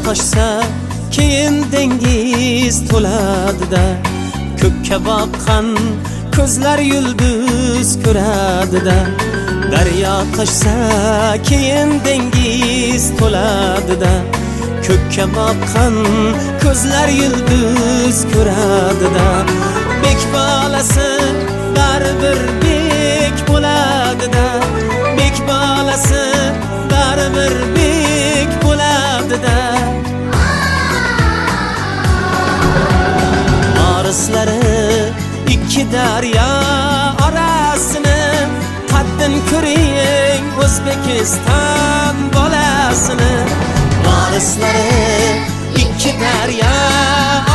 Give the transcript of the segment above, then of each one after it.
toshsa keyin dengiz to'ladida, ko'kka boqqan ko'zlar yulduz ko'radida. Daryo toshsa keyin dengiz to'ladida, ko'kka boqqan ko'zlar yulduz ko'radida. Bek bolasi baribir bek bo'ladida, bek bolasi baribir bek bo'ladida. Orislari ikki daryo orasini, qaddin ko'ring O'zbekiston bolasini. Orislari ikki daryo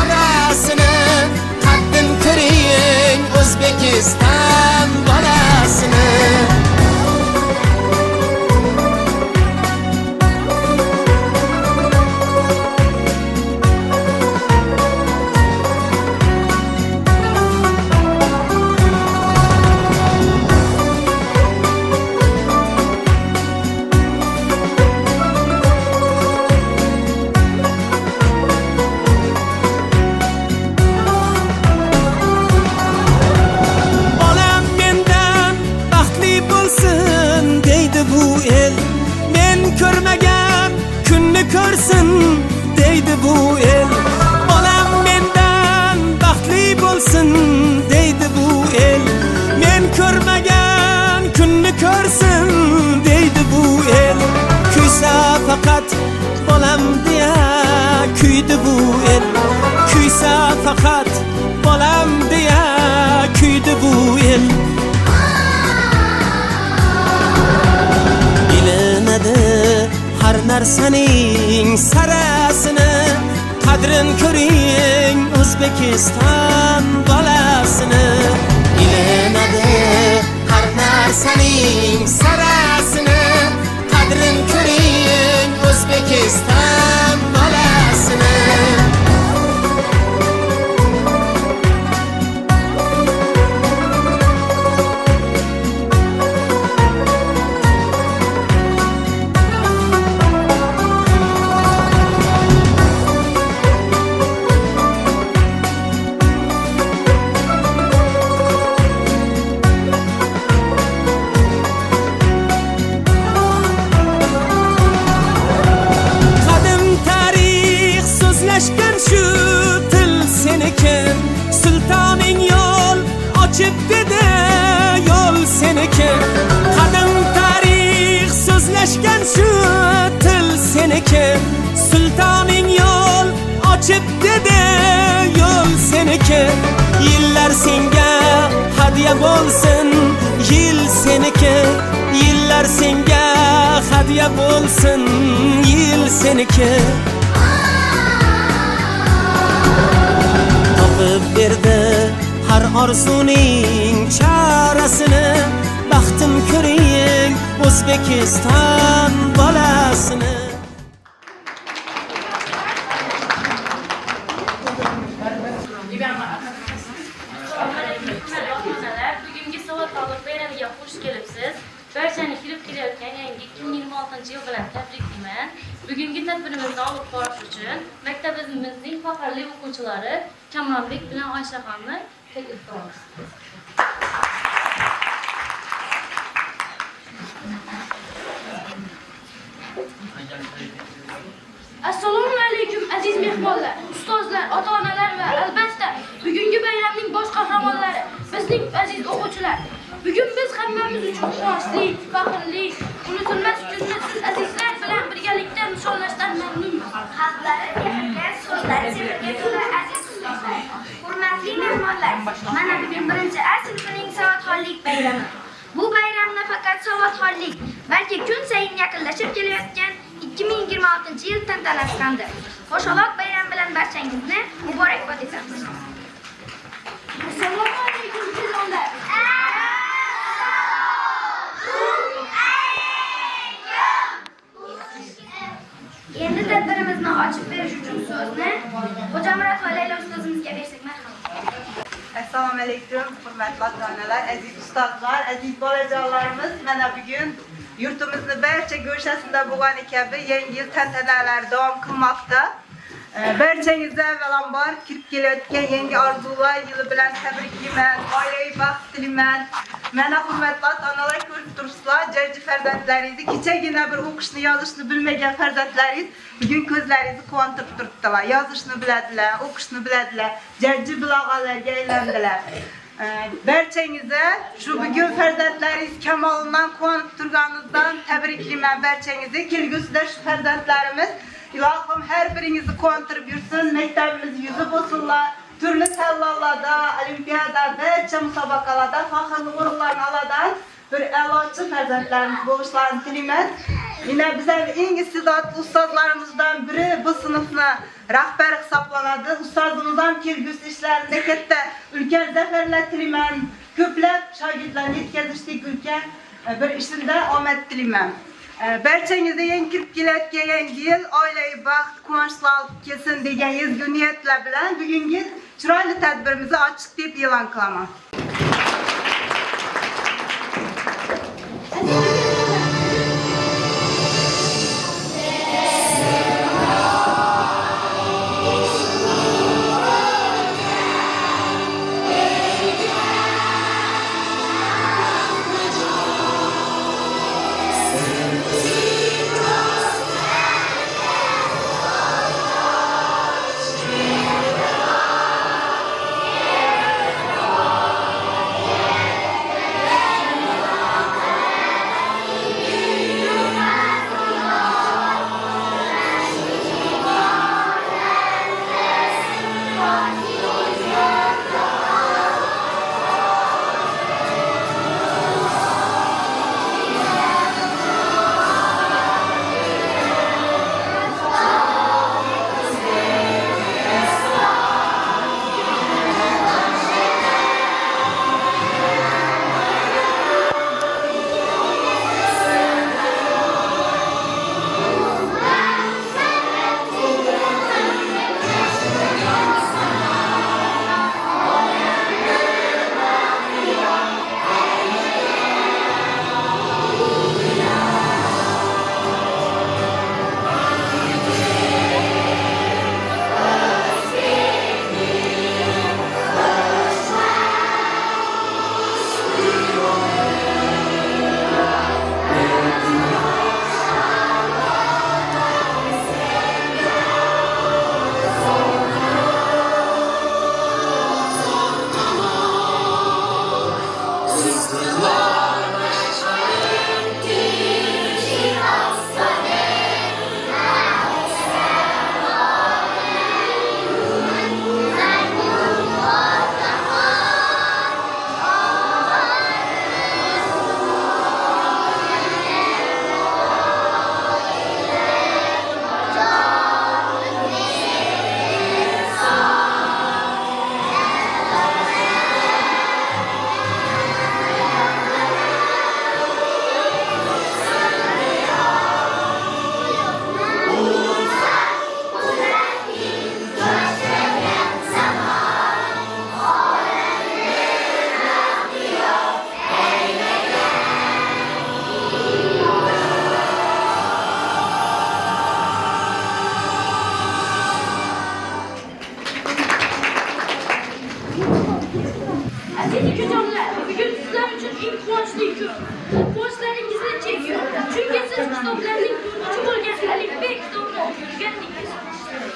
orasini, qaddin ko'ring O'zbekiston bolasini. Ko'rmagan kunni ko'rsin deydi bu el. Bolam mendan baxtli bo'lsin deydi bu el. Men ko'rmagan kunni ko'rsin deydi bu el. Kuysa faqat bolam deya kuydi bu el. Kuysa faqat bolam deya kuydi bu el. Har narsaning sarasini, qadrin ko'ring O'zbekiston bolasini. Bilinadi har narsaning sarasini, qadrin ko'ring O'zbekiston bolasini. Sultoning yo'l ochib dedi, yo'l seniki. Qadim tarix so'zlashgan shu til seniki. Sultoning yo'l ochib dedi, yo'l seniki. Yillar senga hadya bo'lsin, yil seniki. Yillar senga hadya bo'lsin, yil seniki. Berdi har orzuning chorasini, baxtim ko'ring O'zbekiston bolasini. Bugungi savodxonlik bayramiga xush kelibsiz. Barchani kirib kelayotgan yangi 2026-yil bilan tabriklayman. Bugungi tadbirimizni olib borish uchun maktabimizning faxrli o'quvchilari Kamolbek bilan Oyshaxonni taklif qilamiz. Assalomu alaykum aziz mehmonlar, ustozlar, ota-onalar va albatta bugungi bayramning bosh qahramonlari, bizning aziz o'quvchilar. Bugun biz hammamiz uchun quvonchli, faxrli, unutilmas kunni siz azizlar bilan birgalikda nishonlashdan mamnunman. Xalqlari mehrga, so'zlari semirga to'la aziz ustozlar. Hurmatli mehmonlar, mana bugun 1-A sinfining savodxonlik bayrami. Bu bayram nafaqat savodxonlik, balki kun sayin yaqinlashib kelayotgan 2026-yil tantanasi hamdir. Qo'shaloq bayram bilan barchangizni muborakbod etamiz. Assalomu alaykum jizonlar. Endi tadbirimizni ochib berish uchun so'zni Xo'jamurat Laylo ustozimizga bersak marhamat. Assalomu alaykum, hurmatli ota-onalar, aziz ustozlar, aziz bolajonlarimiz. Mana bugun yurtimizni barcha go'shasida bo'lgani kabi yangi yil tantanalari davom qilmoqda. Barchangizga avvalambor kirib kelayotgan yangi orzular yili bilan tabriklayman, oilaviy baxt tilayman. Mana hurmatli onalar ko'rib turibsizlar, jarji farzandlaringizni, kechagina bir o'qishni, yozishni bilmagan farzandlaringiz bugun ko'zlaringizni quvontirib turibdilar. Yozishni biladilar, o'qishni biladilar, jarji bilag'onlarga aylandilar. Barchangizga shu bugun farzandlaringiz kamolidan quvonib turganingizdan tabriklayman barchangizga. Kelgusida shu farzandlarimiz ilohim her biringizni quvontirib yursin, maktabimiz yuzi bo'lsinlar. Turli tanlovlarda, olimpiada, barcha musobaqalarda faxrli o'rinlarni oladigan bir a'lochi farzandlarimiz bo'lishlarini tilayman. Yine bizning eng iste'dodli ustozlarimizdan biri bu sinfni rahbari hisoblanadi. Ustozimiz ham kelgusi ishlarida katta ulkan zafarlar tilayman. Ko'plab shogirdlarni yetkazishlik ulkan bir ishida omad tilayman. Barchangizga yangi kirib kelayotgan yangi yil oilaviy baxt, quvonchlar olib kelsin degan ezgu niyatlar bilan bugungi chiroyli tadbirimizni ochiq deb e'lon qilaman.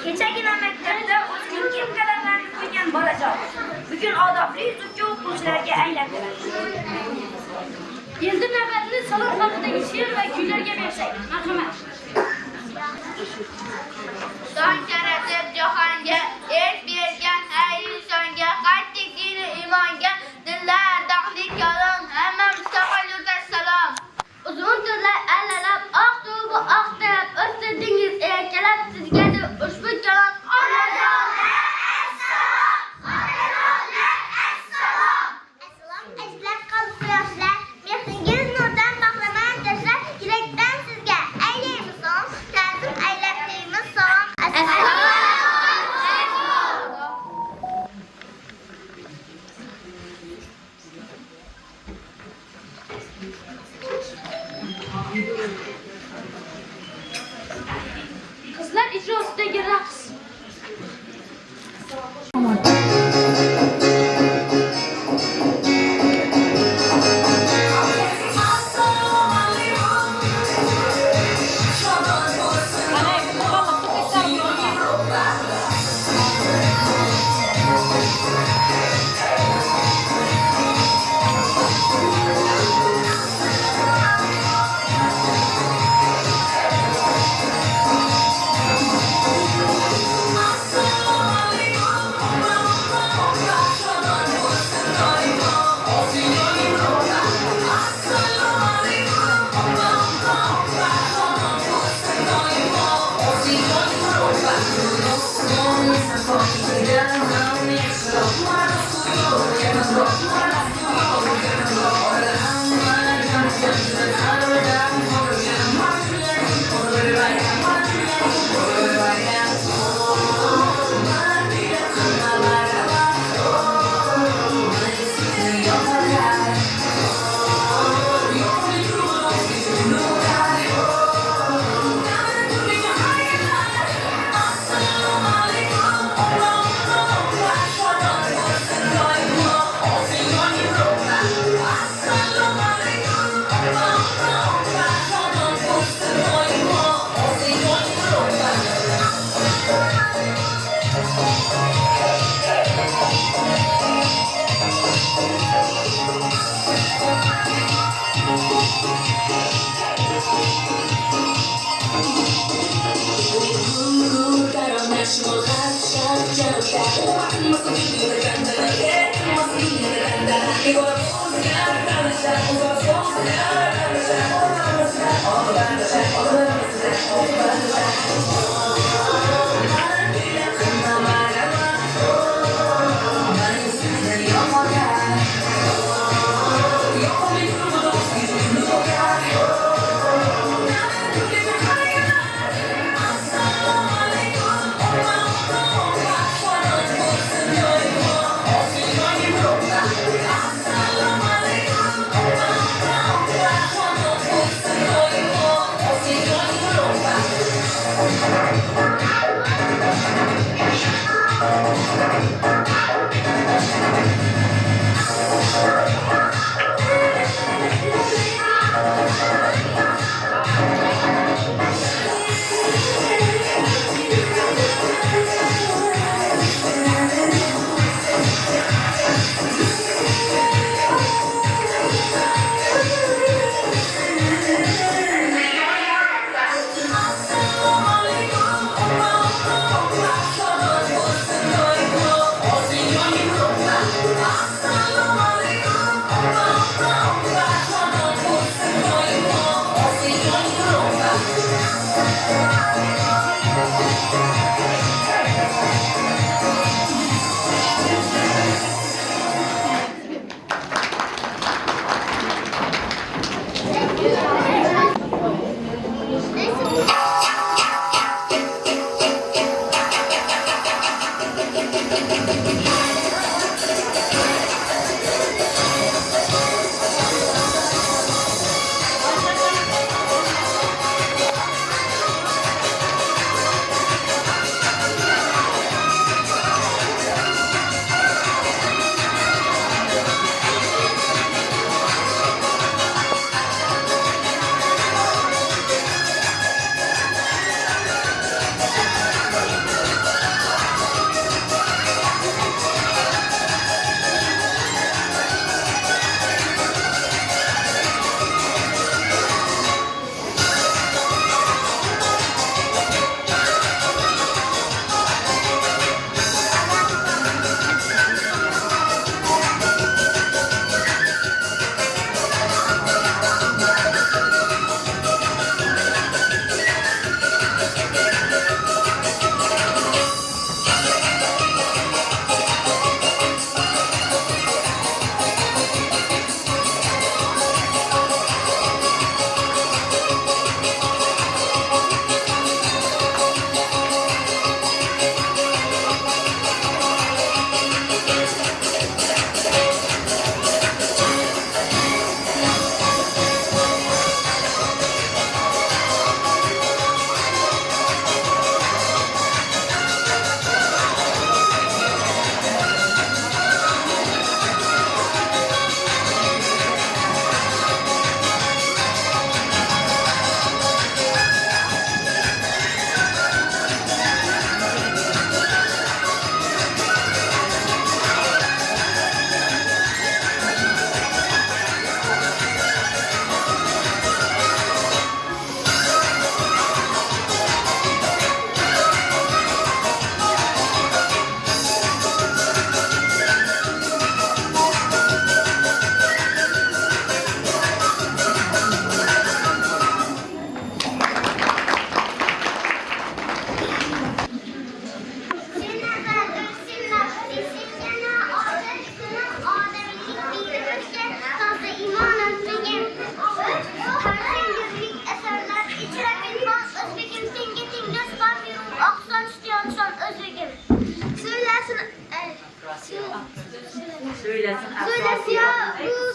Kechagina maktabda o'zining kiyim-kalallarini qo'ygan bolajon bugun odobli yuzuvchi o'quvchilarga aylandilar. Endi navbatni salom haqidagi she'r va kuylarga bersak. Marhamat. Son yaratib jahonga erk bergan hayri songa qattiq dini imonga dillar dog'li kalom hamma mustaqillikka salom. Uzun tillar allalab oq tubi oqtirab o'stirdingiz erkalab sizga ushbu kalom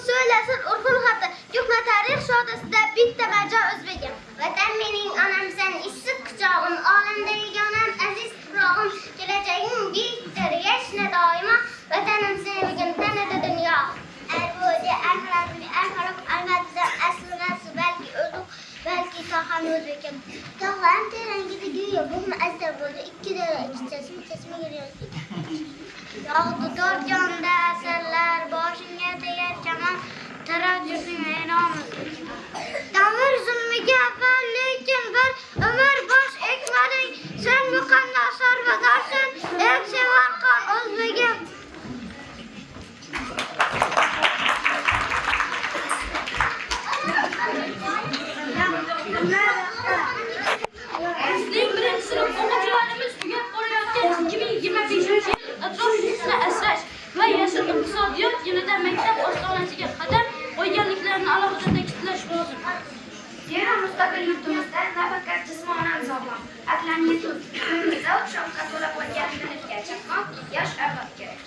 Söylesin Urkul hattı. Yukna tarih şodasında bitti merca özbegim. Vatan mening anam sen işsiz kucağın. Alemde yeganem aziz tuprağım. Geleceğin büyüktür yaşına daima. Vatanım seni bugün tanıdı dünya. Erbuğdu, erharaklı, erharak, erharaklı, aslıması belki ölük, belki tahan özbegim. Tağlarım teren gibi düğüyor. Bugün azda buldu. İki dere, iki çeşme geliyorsun. Yahdu dört yanda eserler, başına değer keman, taraf yüzün eynamızdır. Damır zulmü geber, lekin ver, Ömer baş ekmedin, sen mükemmel sarvadarsın, ek sever kan mustaqil yurtimizda nafaqat jismonan sog'lom, aqlan yetuk, ko'ngilda shavqqa to'la bo'lgan bilishga chaqmoq yosh avlod kerak.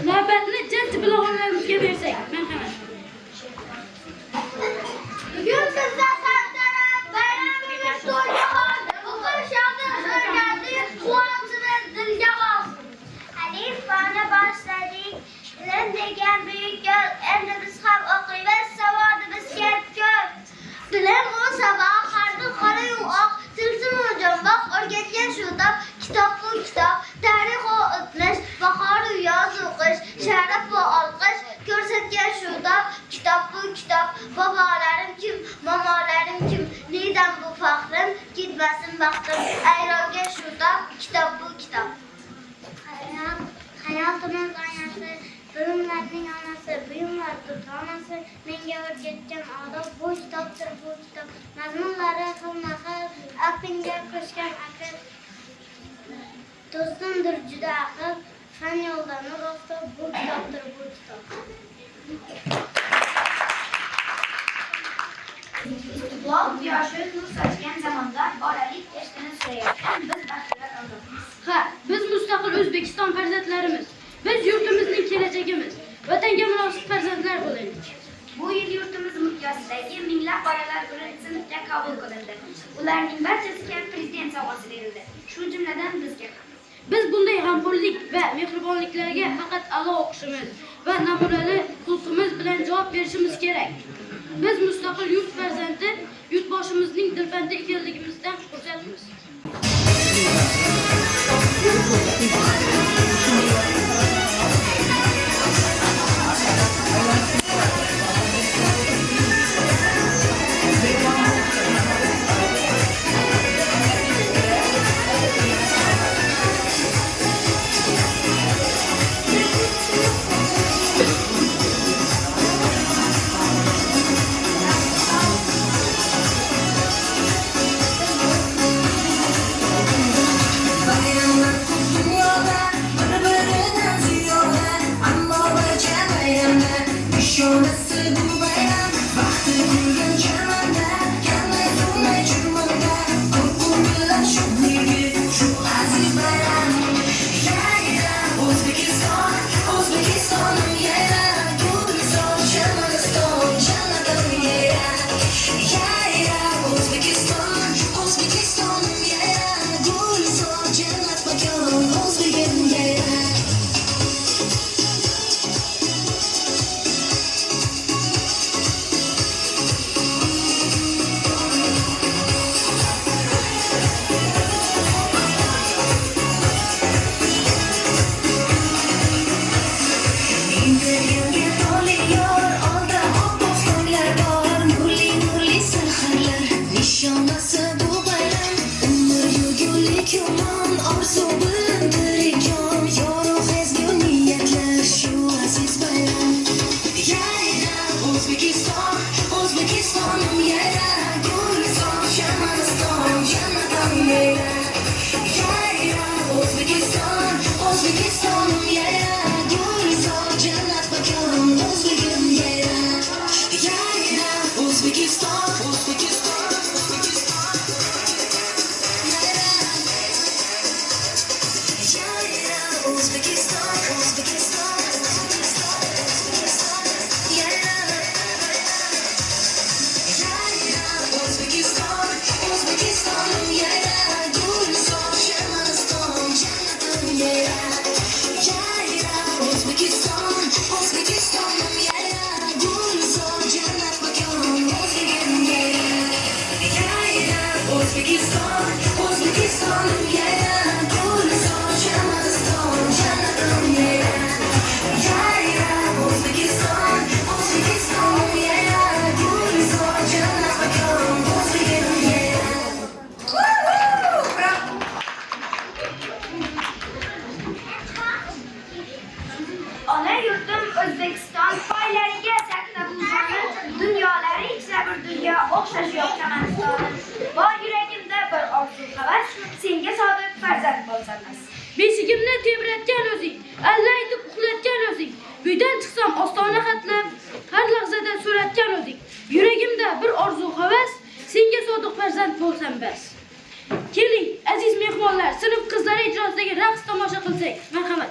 Navbatni jajji bilag'onlarimizga bersak, marhamat. Bugun bizda tantanat bayramimiz to'ylar, o'qish yo'lda o'rgandi, quvonchimiz dilga bosdi. Alif bani boshladik, ilm degan buyuk yo'l, endi biz ham o'qiymiz, savodimiz ko'p. Dilim o sabah harbi qarayım oq, tilsim o jambaq, o'rgatgan shu top, kitob bu kitob, tarix o o'tmish, bahor u yoz u qish, sharaf va olqish, ko'rsatgan shu top, kitob bu kitob, bobolarim kim, momolarim kim, neydan bu faxrim, ketmasin baxtim, ayrovga shu top, kitob bu kitob. Hayotimiz oynasi, bilimlarning onasi, buyumlar onasi, menga o'rgatgan odob, bu kitobdir, bu kitob. Mazmunlari xilma-xil, aqlingga qo'shgan aql. Do'stimdir juda aql, fan yo'ldan ro'sta, bu kitobdir, bu kitob. Istiqlol quyoshi nur sochgan zamonda bolalik eşkini süreyotgan biz baxtiyor avlodmiz. Ha, biz mustaqil O'zbekiston farzandlarimiz. Biz yurtimizning kelajagimiz. Vatanga munosib farzandlar bo'laylik. Bu yil yurtimiz miqyosidagi minglab bolalar 1-sinfga qabul qilindi. Ularning barchasiga prezident sovg'asi berildi. Shu jumladan bizga ham. Biz bunday g'amxo'rlik va mehribonliklarga faqat a'lo o'qishimiz va namunali xulqimiz bilan javob berishimiz kerak. Biz mustaqil yurt farzandi, yurtboshimizning dilbandi ekanligimizdan xursandmiz. Ona yurtim O'zbekiston boylariga sakrab dunyolari ichra bir dunyo o'xshash yo'q Chamaniston. Bor yuragimda bir orzu havas, senga sodiq farzand bo'lsanmiz. Beshigimni tebratgan o'zing, alla aytib uxlatgan o'zing. Uydan chiqsam ostona xatlab, har lahzada so'ratgan o'zing. Yuragimda bir orzu havas, sen biz. Keling, aziz mehmonlar, sinf qizlari ijrosidagi raqs tomosha qilsak. Marhamat.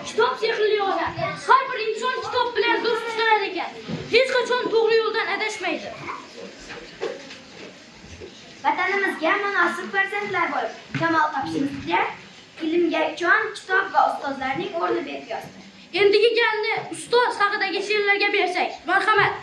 Kitap sehrli ola. Har bir inson kitap bilan do'st tutar ekan. Hech qachon to'g'ri yo'ldan adashmaydi. Vatanimizga munosib farzandlar bo'lib, kamol topishimizga ilmga jon, kitob va ustozlarning o'rni beqiyosdir. Endigi galni ustoz haqidagi she'rlarga bersak. Marhamat.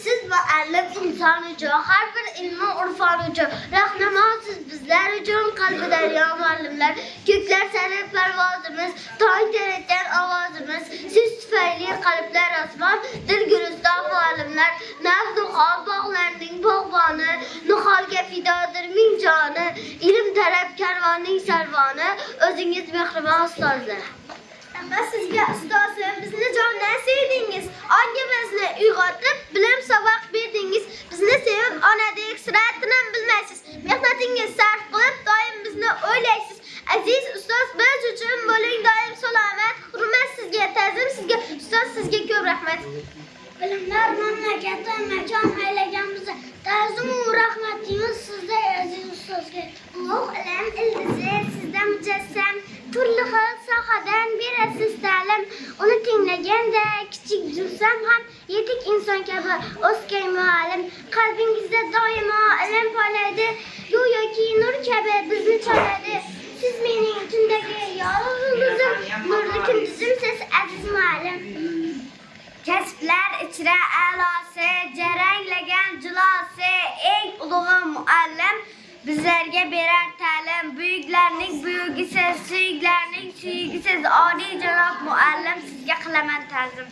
Siz muallim inson uchun, har bir ilmi urfon uchun, rahnamosiz bizlar uchun, qalbi daryo muallimlar, ko'klar sari parvozimiz, tong taratgan ovozimiz, siz tufayli qalblar osmon, dil guliston muallimlar, nafsu hol bog'larning bog'boni, niholga fidodir ming joni, ilm tarab karvonning sarvoni, o'zingiz mehribon ustozlar. Amma sizga ustozim, bizni jondan sevdingiz, ongimizni uyg'otib, bilim saboq berdingiz, bizni sevib onadek siratini bilmaysiz, mehnatingiz sarf qilib, doim bizni o'ylaysiz. Aziz ustoz, biz uchun bo'ling doim salomat, hurmat sizga, ta'zim sizga, ustoz sizga ko'p rahmat. Bilimlar mamlakati makon aylagan bizni, ta'zim va rahmatimiz sizda aziz ustozga. Ulug' ilm ildizi sizda mujassam, turli xil sohadan berasiz ta'lim. Uni tinglaganda kichik jursam ham yetuk inson kabi o'sgan muallim. Qalbingizda doimo ilm polaydi, go'yoki nur kabi bizni choladi. Siz mening tundagi yulduzim, nurli kunduzimsiz aziz muallim. Kasblar ichra a'losi, jaranglagan jilosi, eng ulug' muallim bizlarga berar ta'lim. Buyuklarning buyugisiz, suyuklarning suyugisiz, oliy janob muallim sizga qilaman ta'zim.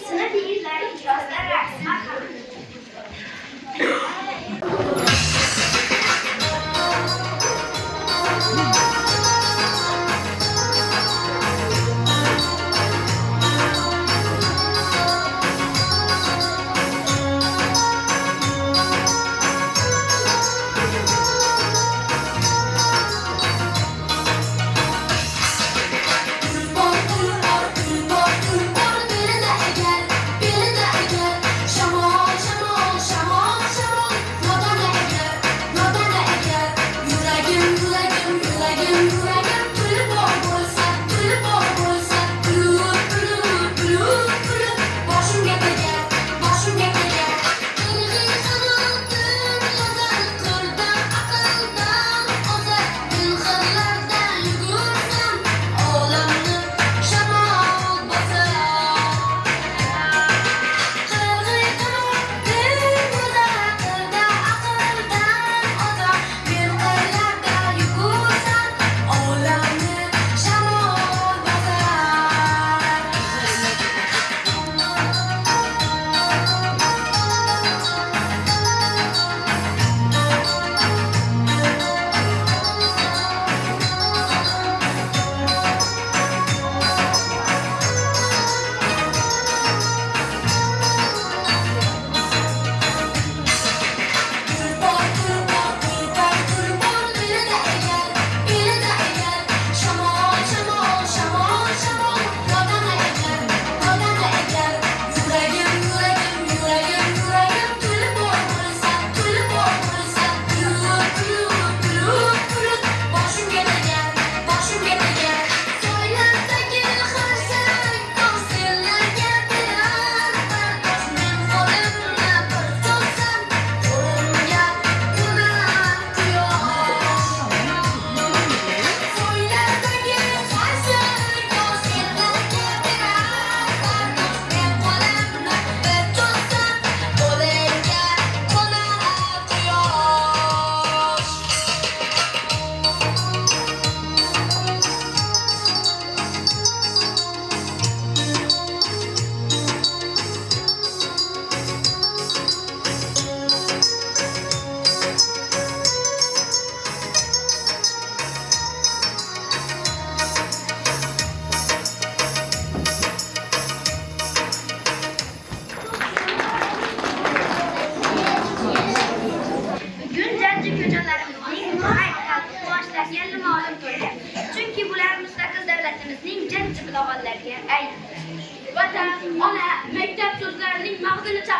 Sinf yigitlar ijrosida raqs marhamat.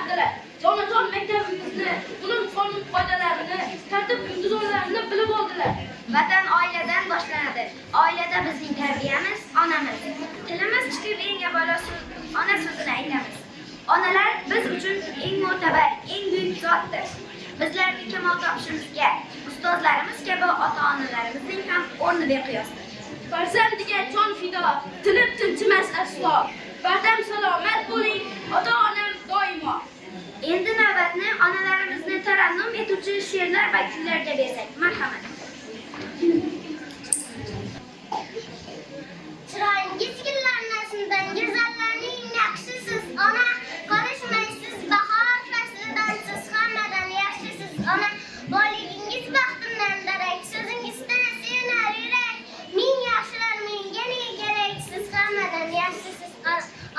chiqardilar. Jonajon maktabimizni, uning qonun qoidalarini, tartib-intizomlarini bilib oldilar. Vatan oiladan boshlanadi. Oilada bizning tarbiyamiz onamiz. Tilimiz chiqib eng avvalo ona so'zini aytamiz. Onalar biz uchun eng mo'tabar, eng buyuk zotdir. Bizlarning kamol topishimizga ustozlarimiz kabi ota-onalarimizning ham o'rni beqiyosdir. Farzandiga jon fido, tilib tinchimas aslo. Bardam salomat bo'ling, ota-onam doimo. Endi navbatni onalarimizni tarannum etuvchi she'rlar va kuylarga bersak. Marhamat. Chiroyingiz gullanmasindan go'zallarning naqshisiz ona, qolishmaysiz bahor faslidan siz hammadan yaxshisiz ona. Boyligingiz baxtimdan darak, so'zingizdan suyunar yurak. Ming yaxshilar menga ne kerak, siz hammadan yaxshisiz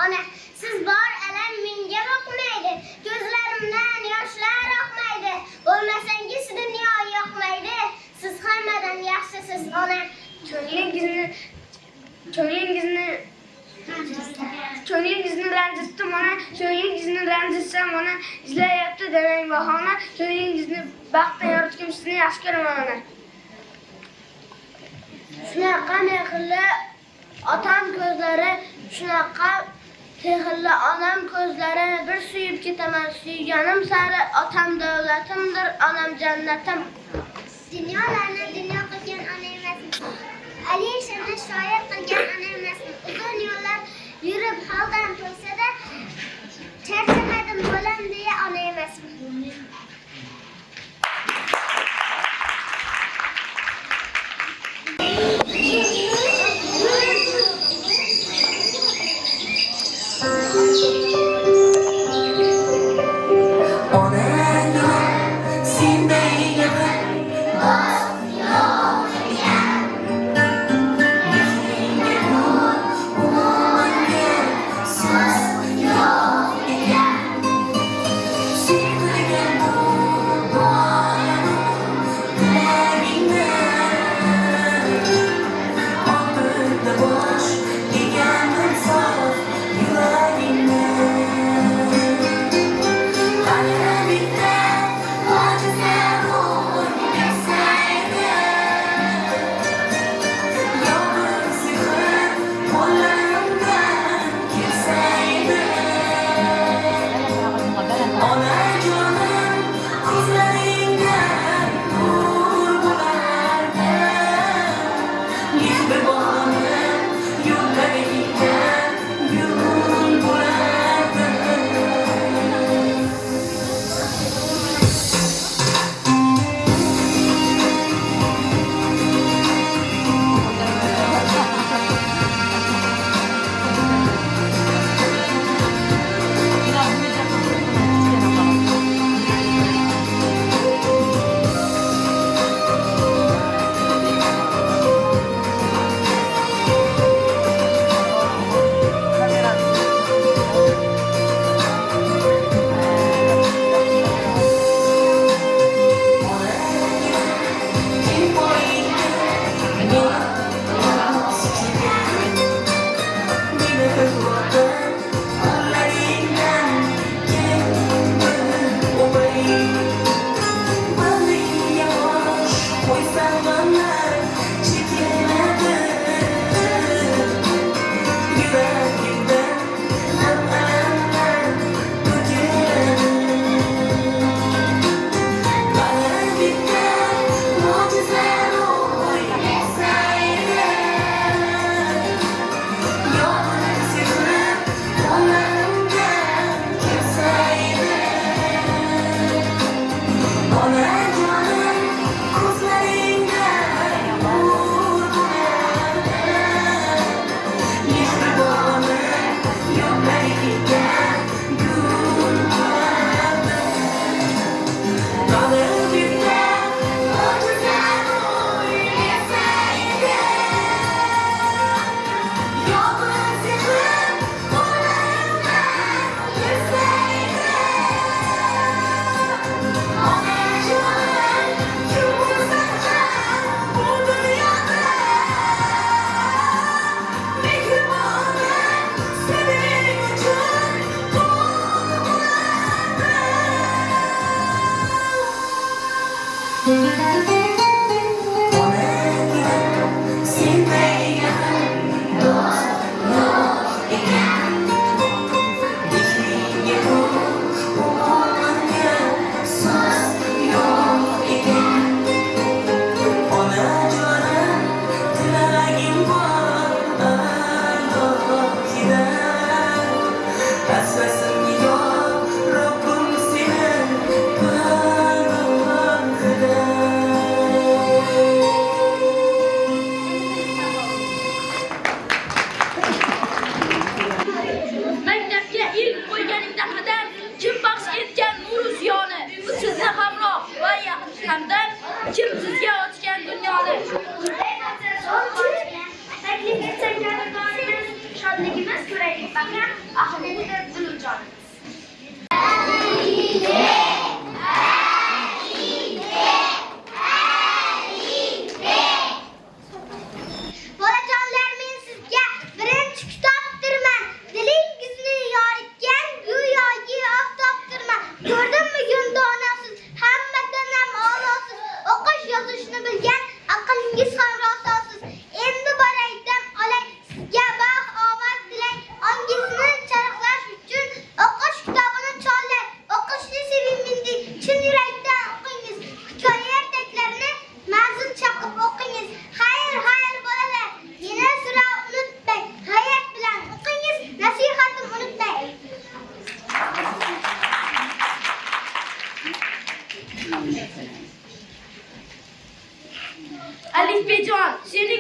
ona. Siz bor alam menga boqmaydi, ko'zlarimdan yoshlar oqmaydi. Bo'lmasangiz dunyo yoqmaydi, siz hammadan yaxshisiz ona. Ko'nglingizni ranjitdim ona, ko'nglingizni ranjitsam ona, izlayapti demang bahona, ko'nglingizni baxtdan yoritgan sizni yaxshi ko'raman ona. Shunaqa mehrli otam ko'zlari, shunaqa sehrli onam ko'zlari, bir suyib ketaman suyganim sari, otam davlatimdir, onam jannatim. Dunyolarni dunyo qilgan ona emasmi? Alisherni shoir qilgan ona emasmi? Uzun yo'llar yurib holdan to'ysada, charchamadim bo'lam deya ona emasmi? Sen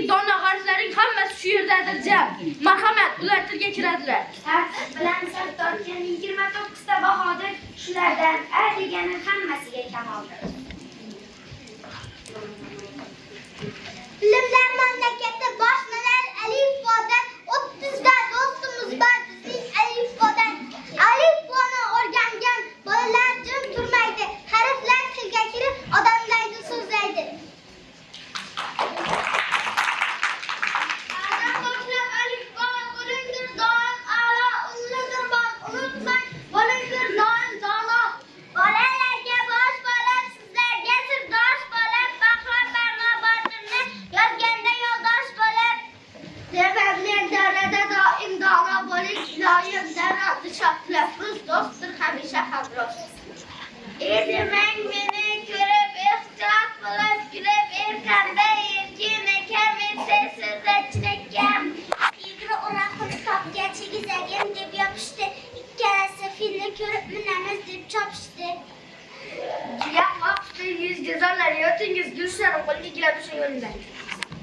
sening dona harflaring hammasi shu yerdadir jam. Marhamat, ular tilga kiradilar. Tartib bilan sir tortgan 29 ta bahodir, shulardan a degani hammasiga kamoldir. Bilimlar mamlakati boshlangan alifbodan 30 ta do'stimiz bor bizning alifbodan. Alifboni o'rgangan bolalar jim turmaydi. Harflar tilga kirib odamlarni so'zlaydi. Adam boshlab alifboni qo'lingdir doim a'lo, unlidir bor unutmang, bo'lingdir doim dono. Bolalarga bosh bo'lib, sizlarga sirdosh bo'lib, bahor barnobotinni yozganda yo'ldosh bo'lib. Sebablar darada doim dono bo'ling, iloyim daradi shotlafruz do'stdir hamisha hamroh. Edimang meni ko'rib ehtiyot bo'lib, kulib erkanda erkin ekan, men sizda chinakam. Egri o'raqim topga chigizagim deb yopishdi, ikkalasi filni ko'rib minamiz deb chopishdi. Yapmoqchi yuzgizonlar, yotingiz gulsharim qo'lga keladi o'sha yo'lda.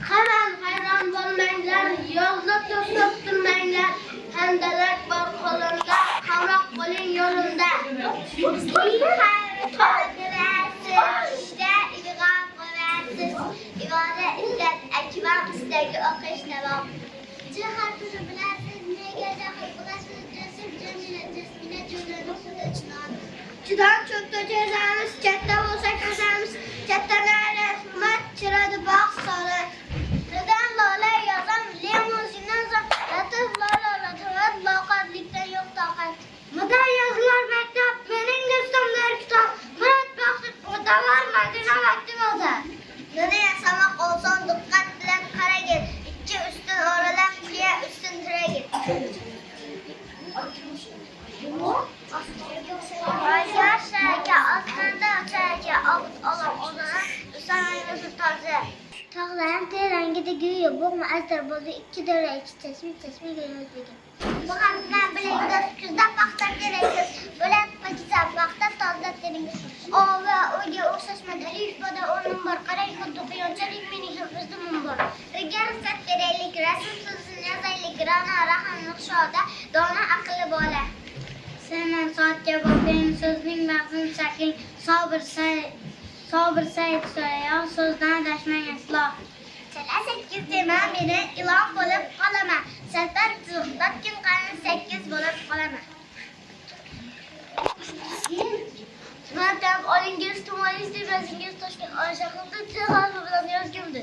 Hamon hayron bo'lmanglar, yolda to'xtab turmanglar. Handalak bor qo'limda, hamroh bo'ling yo'limda. Idg'am qilasiz, iboda illat akbar istagi o'qish davom. Jihatini bilasiz, nega jahl qilasiz, jasur jamila jasmina jo'nadi xudo chinon. Chidon cho'kda chezamiz, katta bo'lsa ko'zamiz, kattalar rahmat chiradi bog' sori. Dadam lola yozam, limuzindan so'ng latif lola latifat loqatlikdan yo'q toqat. Muda yozlar maktab, mening do'stimlar kitob, murod baxtit odalar madina vaktim olsa. Nima yasamoq oson diqqat bilan qaragin, ikki ustin oralab kuya ustin tiragin. Yaşarga osmonda o'targa obud olib o'zini usanaymiz toza. Tog'larning terangida go'yo bo'g'ma azdir bo'ldi, ikki dara ikki chashmaga yozdigan. Bu hamda bilingda kuzda paxta keraksiz, bo'lak paxta paxta tozda teringiz. Ova o'yga o'xshashmadi, alifboda o'rnim bor, qarang xuddi quyonchalik mening ham o'zimim bor. Agar ruxsat beraylik, rasm so'zini yozaylik, ra'no rahim nuqshoda, dona aqli bola. Senen soatga boqing, so'zning mag'zin chakling, sobir sayt so'rayoq, so'zdan adashmang aslo. Chala 8 dema, meni ilon bo'lib qolaman. Safar zuhbatkim qani 8 bo'lib qolaman. Matam olingiz tumolingiz deb yozingiz Toshkent Oyshaxonda jihaz bilan yozgimdi.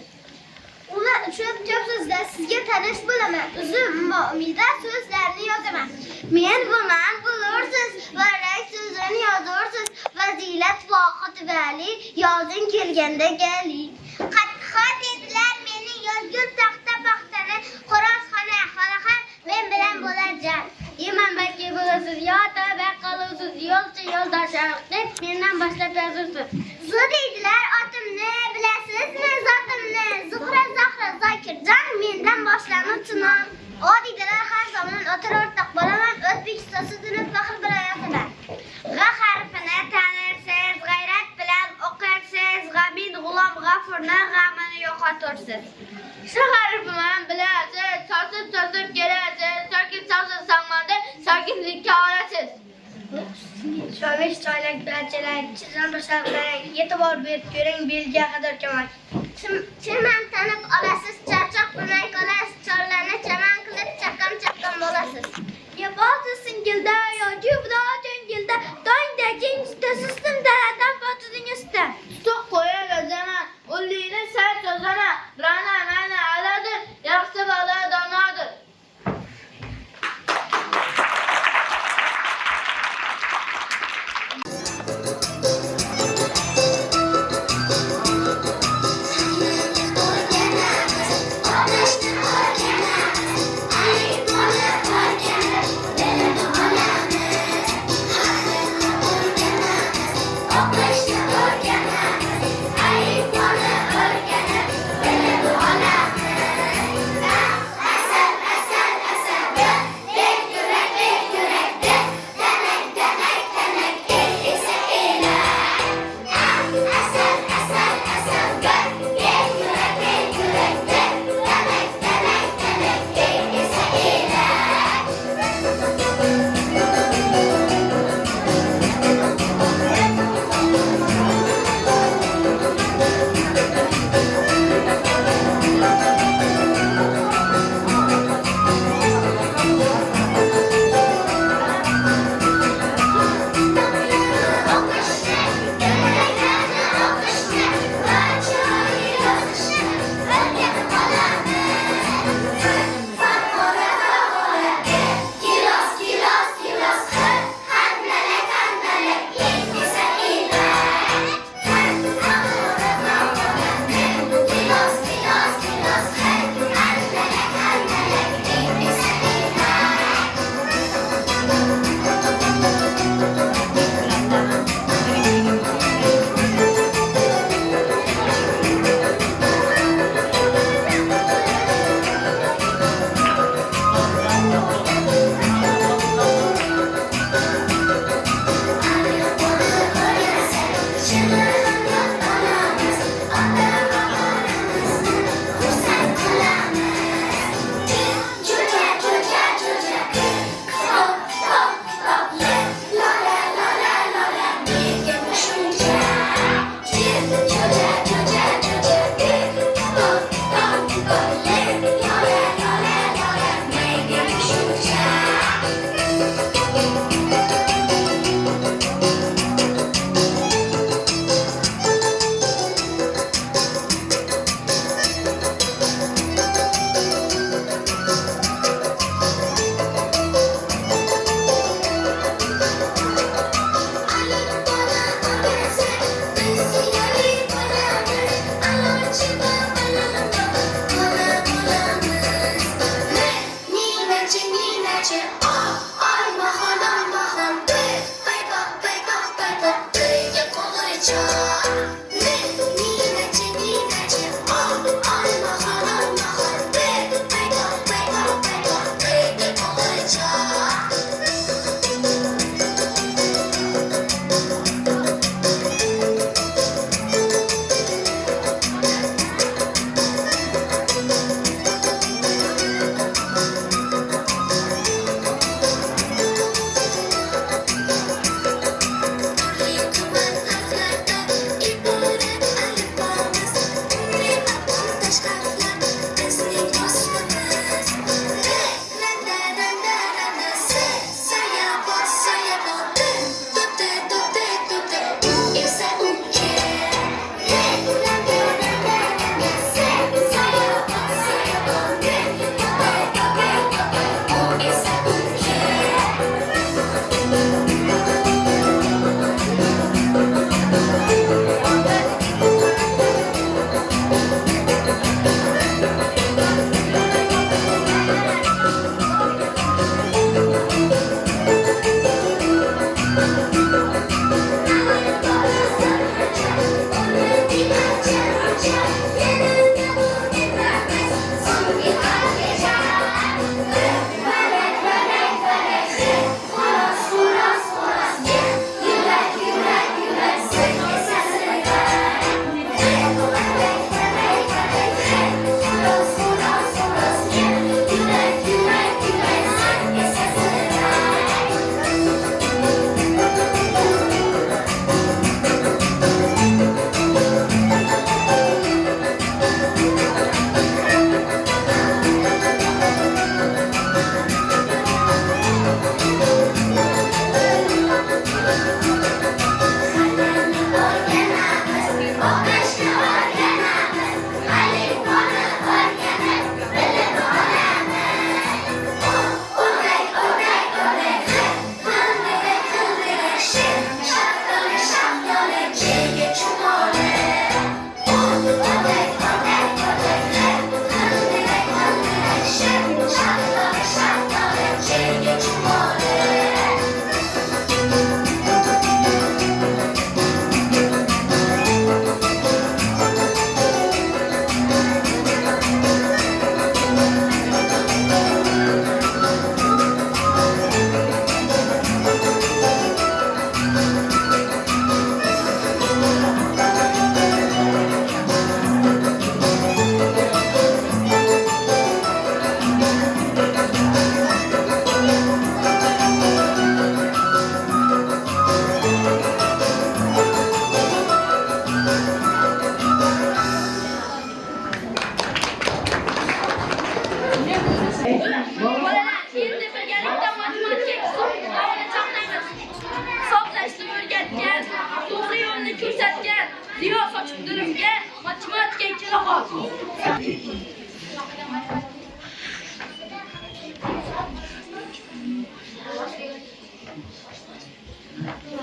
Ular tushunib turibsizda, sizga tanish bo'laman. Uzun umida so'zlarni yozaman. Men buman bo'lursiz, varaq so'zini yozursiz. Fazilat voqit vali, yozing kelganda gali. Qattiq dedilar meni yozgul taxta paxtani, xo'rozxona xalaqat men bilan bo'lar jan. Yeman balki bo'lasiz, yo tavba qilasiz, yo'lchi yo'ldoshlar deb mendan boshlab yozursiz. Zu deydilar otimni, bilasizmi zotimni? Zuhra Zahra Zokirjon mendan boshlanib chinon. O deydilar har zamon o'tir o'rtoq bo'laman, O'zbekiston sudini faxr bilan yozaman. G'a harfini tanirsiz, g'ayrat bilan o'qirsiz, G'amid G'ulom G'afurni g'amini yo'qotursiz. Shu harfimni bilasiz, sosib kelasiz, sokin sangmanda sokinlikka olasiz. Shomish choynak bilanchilar, chizim boshlangan, e'tibor berib ko'ring, belga qadar kamak. Chirman tanib olasiz, charchoq bilmay qolasiz, chorlarni chaman qilib chaqqan bo'lasiz. Yaboti singilda, yoki xudo jangilda, tongda keng sistem daladan potining usta. Tutuq qo'yaverzaman, o'llikni sal so'zana, rana mana aladir, yaxshi bola donodir.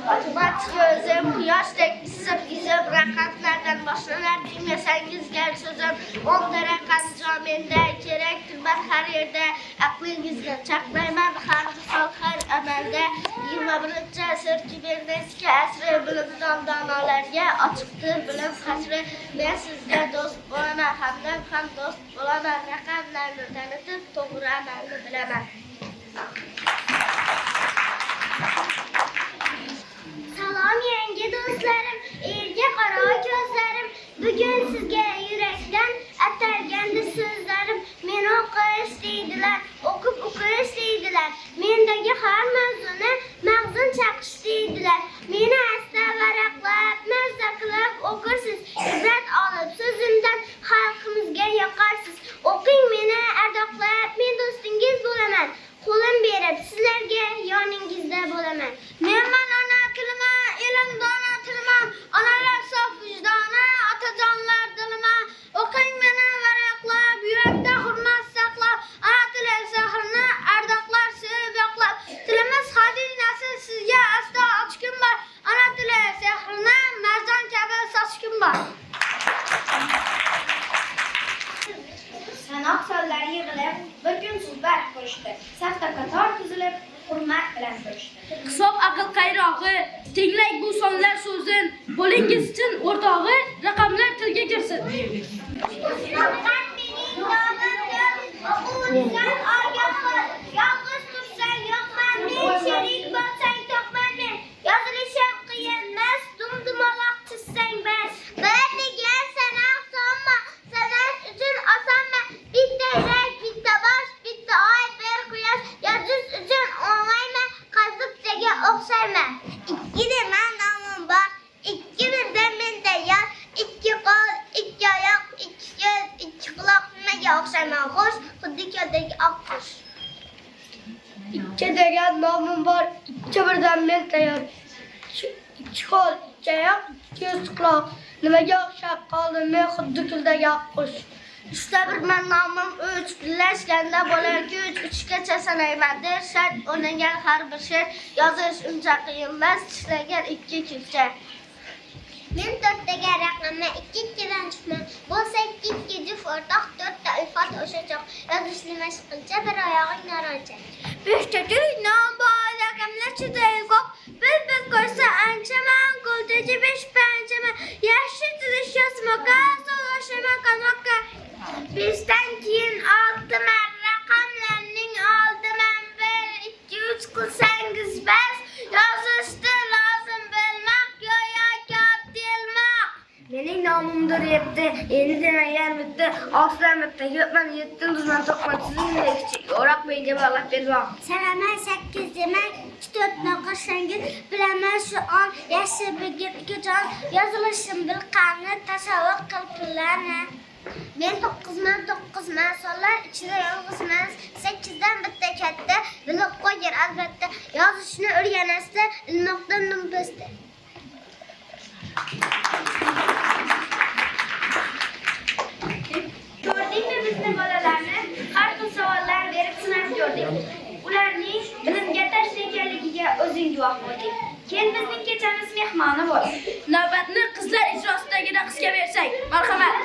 Matematik özüm, quyoşdek isib izib, raqamlardan boshlanar bilmasangiz gal so'zim, 10 raqam jomenda kerakdir bar har yerda, aqlingizga chaqmayman har xil har amalda. 21-asr kibernetika asri, bilimdon donolarga ochiqdir bilim hasri. Men sizga do'st bo'laman, hamdam ham do'st bo'laman, raqamlarni tanitib to'g'ri amalni bilaman. Salom yangi do'stlarim, erga qaro ko'zlarim, bugun sizga yurakdan atalgandi so'zlarim. Men o'qish deydilar, o'qib o'qish deydilar, mendagi har mavzuni mag'zin chaqish deydilar. Meni asta varaqlab, mazza qilib o'qirsiz, ibrat olib so'zimdan xalqimizga yoqarsiz. O'qing meni ardoqlab, men do'stingiz bo'laman, qo'lim berib sizlarga yoningizda bo'laman. Menman ona tilima, elim dona tilima, onalar sof vijdoni, otajonlar dilima. O'qing meni varaqlab, yurakda hurmat saqlab, ona tili sehrini ardoqlar sevib yoqlab. Tilimiz xazinasi sizga asta ochkim bor, ona tili sehrini marjon kabi sochkim bor. Sanoq sonlar yig'ilib, bir kun suhbat qurishdi. Safda qator tuzilib, hurmat bilan turishdi. Hisob aql qayrog'i, tinglang bu sonlar so'zin, bo'lingiz uchun o'rtog'i, raqamlar tilga kirsin. Yolg'iz tursang yo'qman men, sherik bo'lsang to'qman men. Yozilishim qiyin emas, dumdumaloq chizsang bas. Bir degan sanoq sonma, sanash uchun osonmi? Bitta yurak, bitta bosh, bitta oy, bir quyosh. Yozish uchun o'ng'aymi? Qazibchaga o'xshaymi? Ikki deman nomim bor, ikki birda menda yor. Ikki qo'l, ikki oyoq, ikki ko'z, ikki quloq. Nimaga o'xshayman? Xo'sh, xuddi ko'ldagi oq qush. Ikki degan nomim bor, ikki birdan men tayyor. Ikki qo'l, ikki oyoq, ikki ko'z quloq. Nimaga o'xshab qoldim men xuddi kuldagi oqqush. Uchta birman nomim 3, birlashganda bo'larki 3, 3gacha sanayman der shart o'rnagan har bir she'r. Yozish uncha qiyin emas, tishlagan ikki kulcha. Men 4 degan raqamni 2-dan chiqman. Bo'lsa 2 juft o'rtoq, 4ta ulfat o'sha choq. Yozishni mashq qilcha bir oyog'ing narocha. 5ta nom bor raqamlar juda ko'p. Bülbül koysa ançaman, kuldacı beş pençemen, yaşlı tülüş yasmaka, solaşama kanaka. Bizden keyin oldi men raqamlarning oldi men 1, 2, 3 qilsangiz bas. Yozishda lozim bilmoq, yo'q delmoq. Mening nomimdir yetti, endi demagan bitti, oltidan bitta, yo'qman 7 tuzman to'qman, sizning kichik o'roq menga bog'lab bermoq. Sanaman 8 demak, 2, 4 noqashangiz bilaman shu on, yashil begitga jon, yozilishim bilqani, tasavvur qil pullarni. Men 9man sonlar ichida yolg'izman, 8dan bitta katta, bilib qo'ying albatta, yozishni o'rganasizlar, ilmoqdan numpasda. Gördingmi bizni bolalarni? Har xil savollar berib sinab ko'rdik. Ularning bilimga tashna ekanligiga o'zing guvoh bo'lding. Keyin bizning kechamiz mehmoni bo'l. Navbatni qizlar ijrosidagi raqsga bersak, marhamat.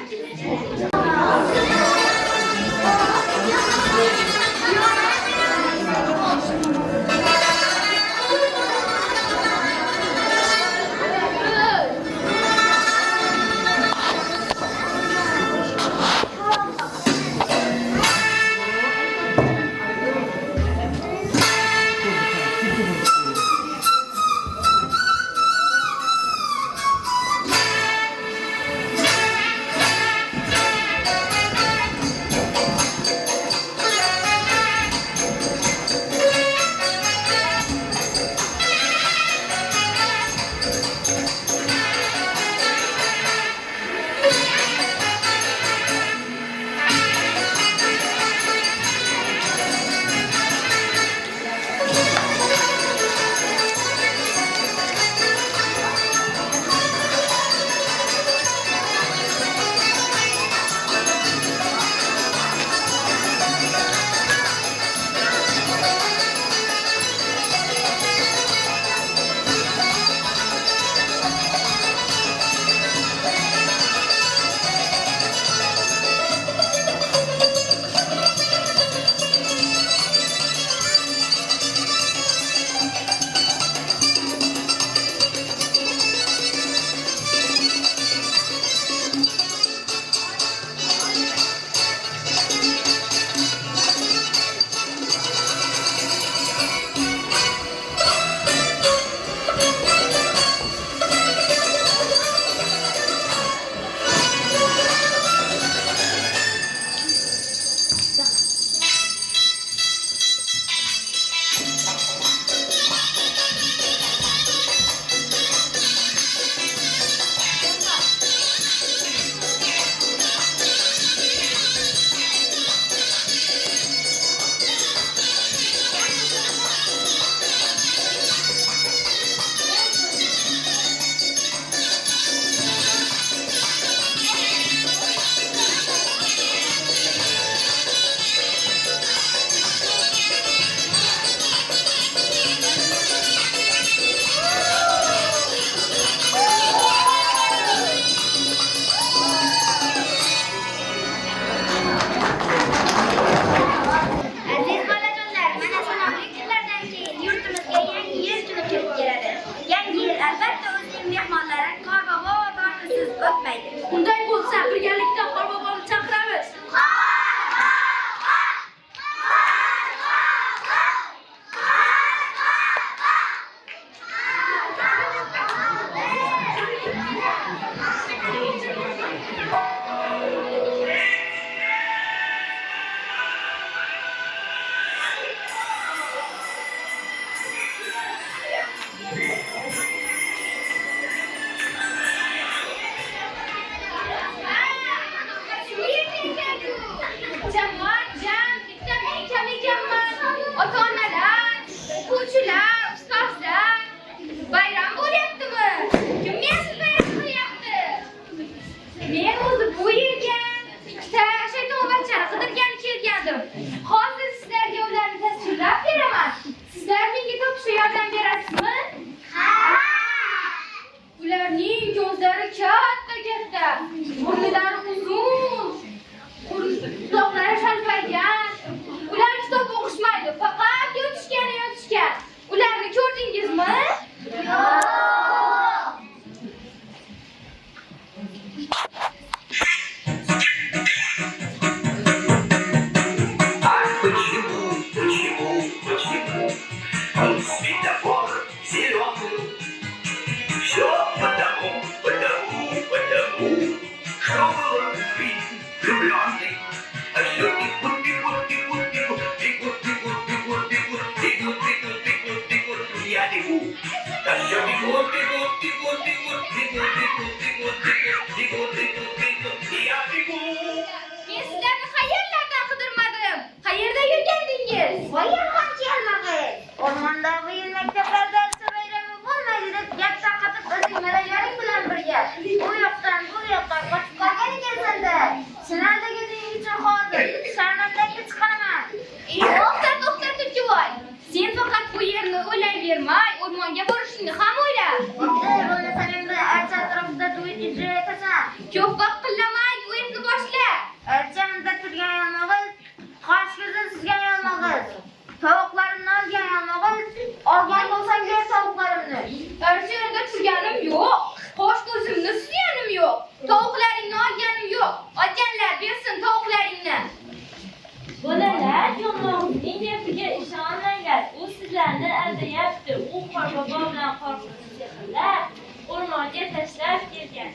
yomg'irga tashlab kelgan.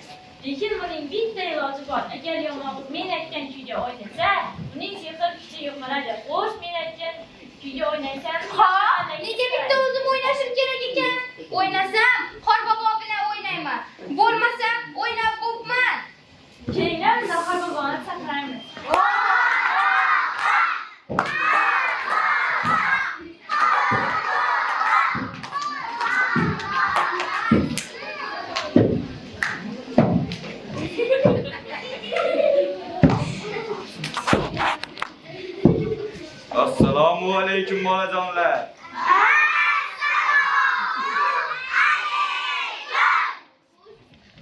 Lekin buning bitta iloji bor. Agar yomg'ir men aytgan kuyga o'ynasa, uning sehr kuchi yo'qoladi. Xo'sh, men aytgan kuyga o'ynaysanmi? Ha, nega bitta o'zim o'ynashim kerak ekan? O'ynasam, Qorbobo bilan o'ynayman. Bo'lmasam, o'ynab bo'pman. Kelinglar, Zahar boboni chaqiramiz. Assalomu alaykum bolajonlar.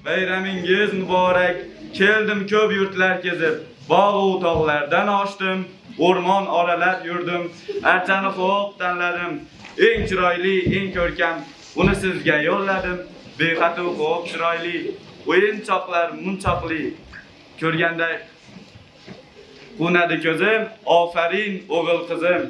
Bayramingiz muborak. Keldim ko'p yurtlar kezib, bog' va tog'lardan oshdim, o'rmon oralab yurdim, archani xo'p tanladim. Eng chiroyli, eng ko'rkam uni sizga yo'lladim. Bexatu xo'p chiroyli, o'yinchoqlar munchoqli. Ko'rganda qunadi ko'zim, ofarin o'g'il qizim.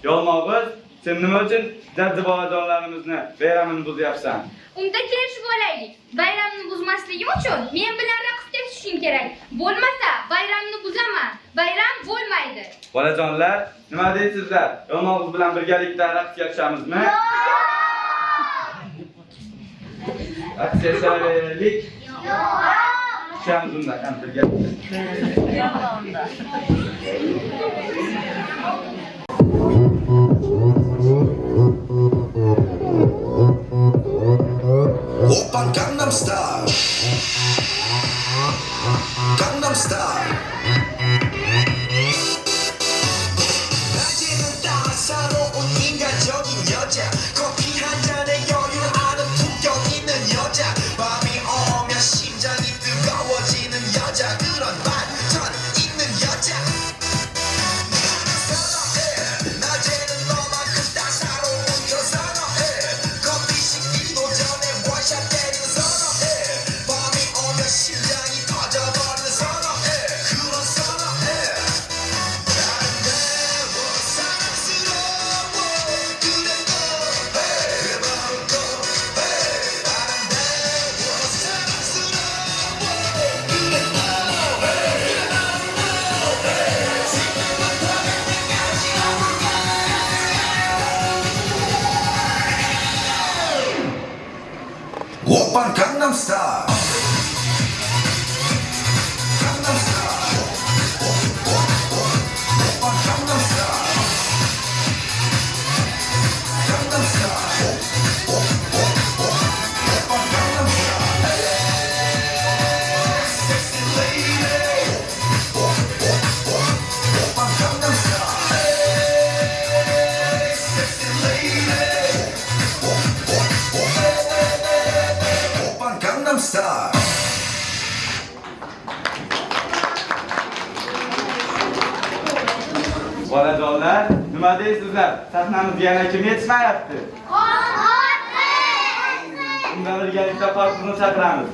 Yolmog'iz, sen nima uchun jaddi bolajonlarimizni bayramini buzyapsan? Unda kelishib olaylik. Bayramni buzmasligim uchun men bilan raqsga tushishing kerak. Bo'lmasa, bayramni buzaman. Bayram bo'lmaydi. Bolajonlar, nima deysizlar? Yolmog'iz bilan birgalikda raqsga tushamiz?mi? Raqsga tushaylik. Tushamiz unda ham birgalikda. Oppan Gangnam Style. Gangnam Style. 낮에는 따사로운 인간적인 여자, 커피 한 잔에 여유 아는 품격 있는 여자, 밤이 오면 심장이 뜨거워지는 여자, 그런 반전 있는 여자. 선호해. 낮에는 너만큼 따사로운 그 선호해. 커피 식기도 전에 원샷 때리는 선호해. 밤이 오면 심장이 터져버리는 선호해. 그런 선호해. 아름다워 사랑스러워 그래도 그만도 아름다워 사랑스러워 Oppan Gangnam Style. Gangnam Style. Oppan Gangnam Style. Gangnam Style. Oppan Gangnam Style. Sexy lady. Oppan Gangnam Style. Sexy lady. Oppan Gangnam Style. Bolajonlar, nima deysizlar? Sahnamizga yana kim yetishmayapti? Unda birgalikda qorqizni chaqiramiz.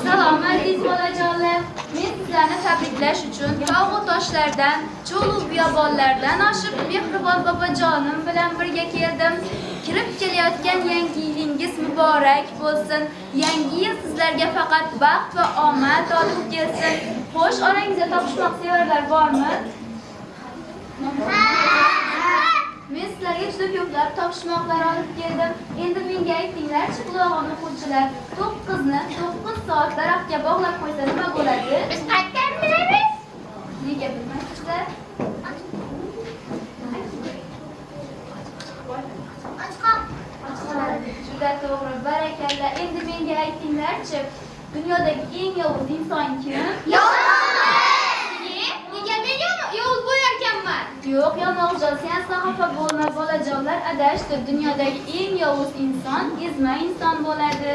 Salom aziz bolajonlar. Men sizlarni tabriklash uchun tog' va toshlardan, cho'l va biyobonlardan oshib mehribon bobojonim bilan birga keldim. Kirib kelayotgan yangi yilingiz muborak bo'lsin. Yangi yil sizlarga faqat baxt va omad olib kelsin. Xo'sh, orangizda topishmoq sevarlar bormi? Men sizlarga juda ko'plab topishmoqlar olib keldim. Endi menga aytinglar-chi, qulog'imni qulchilar, 9 soat daraxtga bog'lab qo'ysa nima bo'ladi? Biz qayerdan bilamiz? Nega bilmaysizlar? Juda to'g'ri, barakalla. Endi menga aytinglar-chi, dunyodagi eng yovuz inson kim? Nega men yovuz bo'larkanman? Yo'q, yolg'izjon, sen xafa bo'lma, bolajonlar adashdi. Dunyodagi eng yovuz inson ezma inson bo'ladi.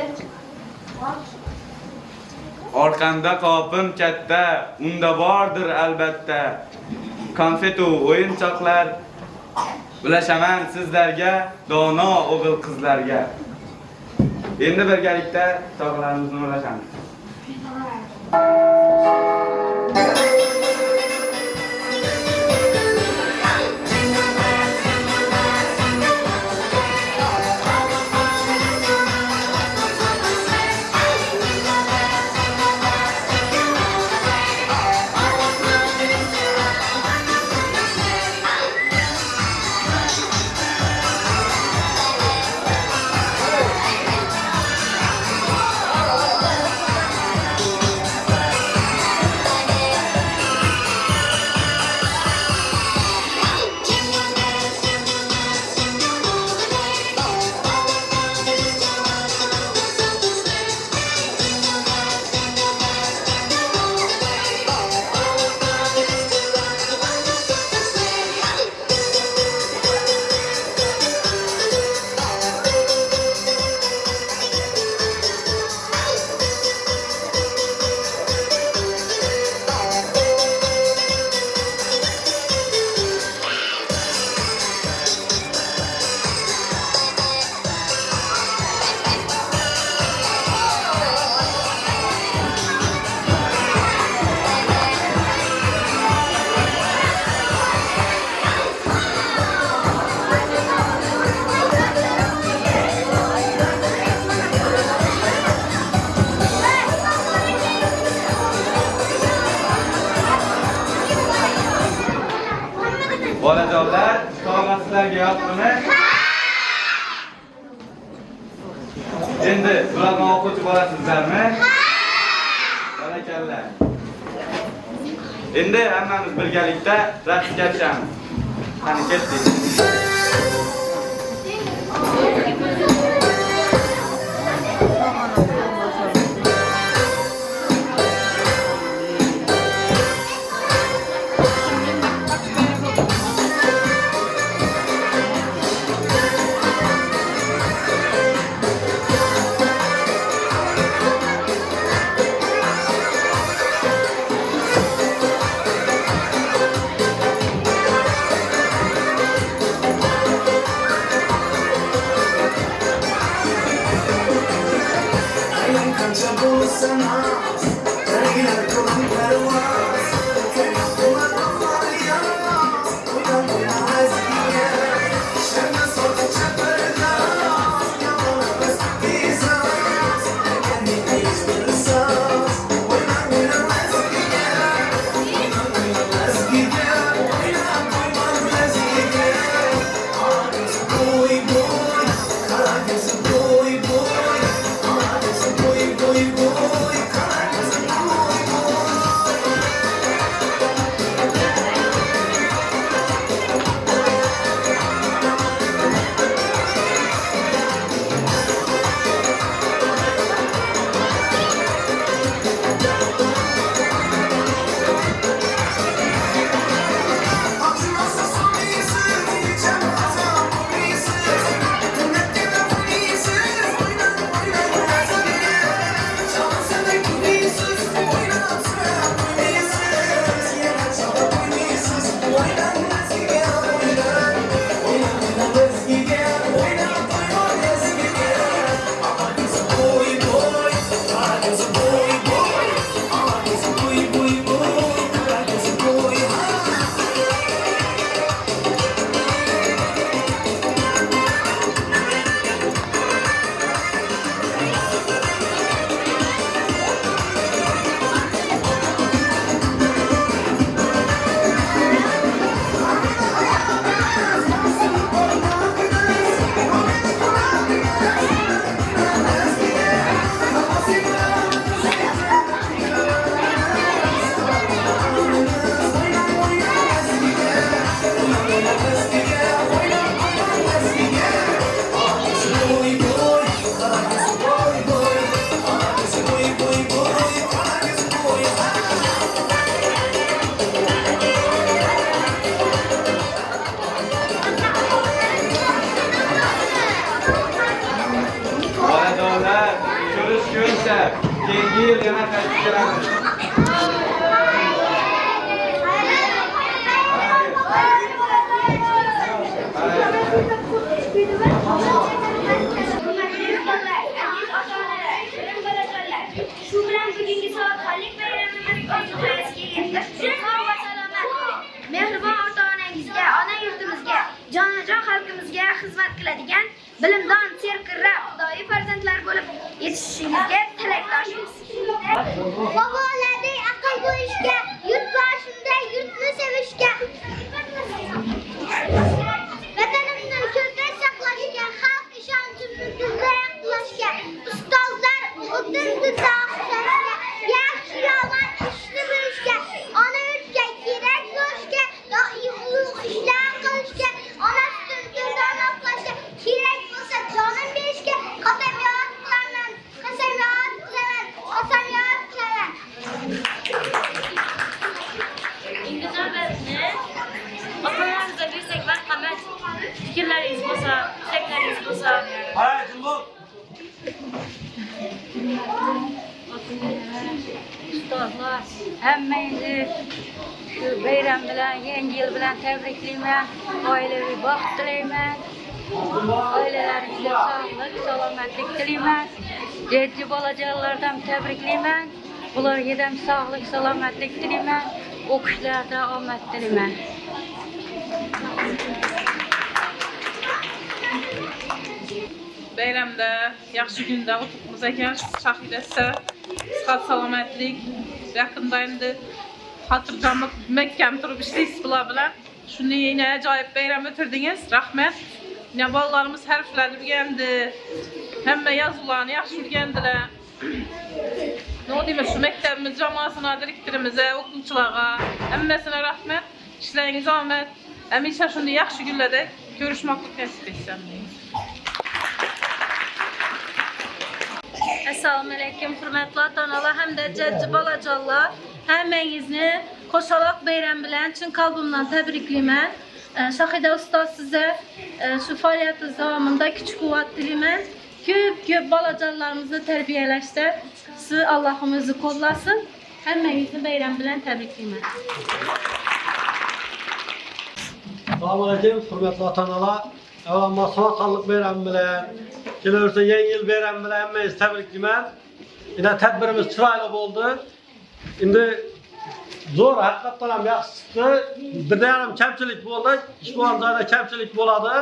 Orqamda qopim katta, unda bordir albatta. Konfet u o'yinchoqlar. Ulashaman sizlarga, dono o'g'il qizlarga. Endi birgalikda tog'larimizni ulashamiz. Bolajonlar, tog'asizlarga yoqdimi? Endi bularni o'quvchi bo'lasizlarmi? Barakallah. Endi hammamiz birgalikda raqsga tushamiz. Qani ketdik. Keyingi yil yana qaytib kelamiz. Shu bilan bugungi savodxonlik bayramimiz o'z nihoyasiga yetdi. Sog' va salomat bo'ling. Mehribon ota-onangizga, ona yurtimizga, jonajon xalqimizga xizmat qiladigan bilimdon, serqirra, xudoyi farzandlar bo'lib yetishishingizga tilakdoshmiz. Bobolardek aql bo'lishga, yurt boshimda yurtni sevishga, vatanimni ko'zda saqlashga, xalq ishonchini dilda aqlashga, ustozlar o'tin dilda oqlashga, yaxshi yomon ishni bilishga, ona yurtga kerak bo'lishga, doim ulug' ishlar qilishga, ona sutini ko'zdan oqlashga, kerak bo'lsa jonim berishga, qasamyod qilaman, qasamyod qilaman, qasamyod qilaman. Endi navbatni ota-onamizga bersak marhamat, fikrlaringiz bo'lsa, tilaklaringiz bo'lsa. Hay, jumbo. Ustozlar, hammangizni shu bayram bilan, yangi yil bilan tabriklayman. Oilaviy baxt tilayman. Oilalaringizga sog'lik, salomatlik tilayman. Jajji bolajonlardan tabriklayman. Ularga ham sog'lik, salomatlik tilayman. O'qishlarda omad tilayman. Bayramda, yaxshi kunda o'tibmiz ekan, shahidasi, sihat salomatlik, yaqinda endi xotirjamlik mahkam turib ishlaysiz bular bilan. Şunu yine acayip bayram ötürdünüz. Rahmet. Yine ballarımız harfledi geldi. Hemme yazılarını yaxşı öğrendiler. Ne diyeyim şu mektebimiz, cemaatına, direktörümüze, okulçulara, emmesine rahmet. İşleriniz ahmet. Emişe şunu yaxşı günlerde görüşmaklık nasip etsem. Assalamu alaikum, hürmetli ata-onalar, hem de cəci balacalar. Həməyinizni Qoşalaq bayram bilan çın qalbimdan təbrikləyirəm. Şahida ustaz sizə şu fəaliyyətiniz davamında küçük qüvvət diləyirəm. Köp balacalarımızı tərbiyələşdə. Sizi Allah'ımızı kollasın. Həməyinizni bayram bilan təbrikləyirəm. Assalamu alaikum, hürmetli ata-onalar. Evvela Savatxanlıq bayram bilan, kelursa yeni yıl bayram bilan hammangizni tabriklayman. Yine tadbirimiz chiroyli bo'ldi. Endi zo'r, haqiqatdan ham yaxshi chiqdi. Birdaram kamchilik bo'ldi. Ishxon joyda kamchilik bo'ladi.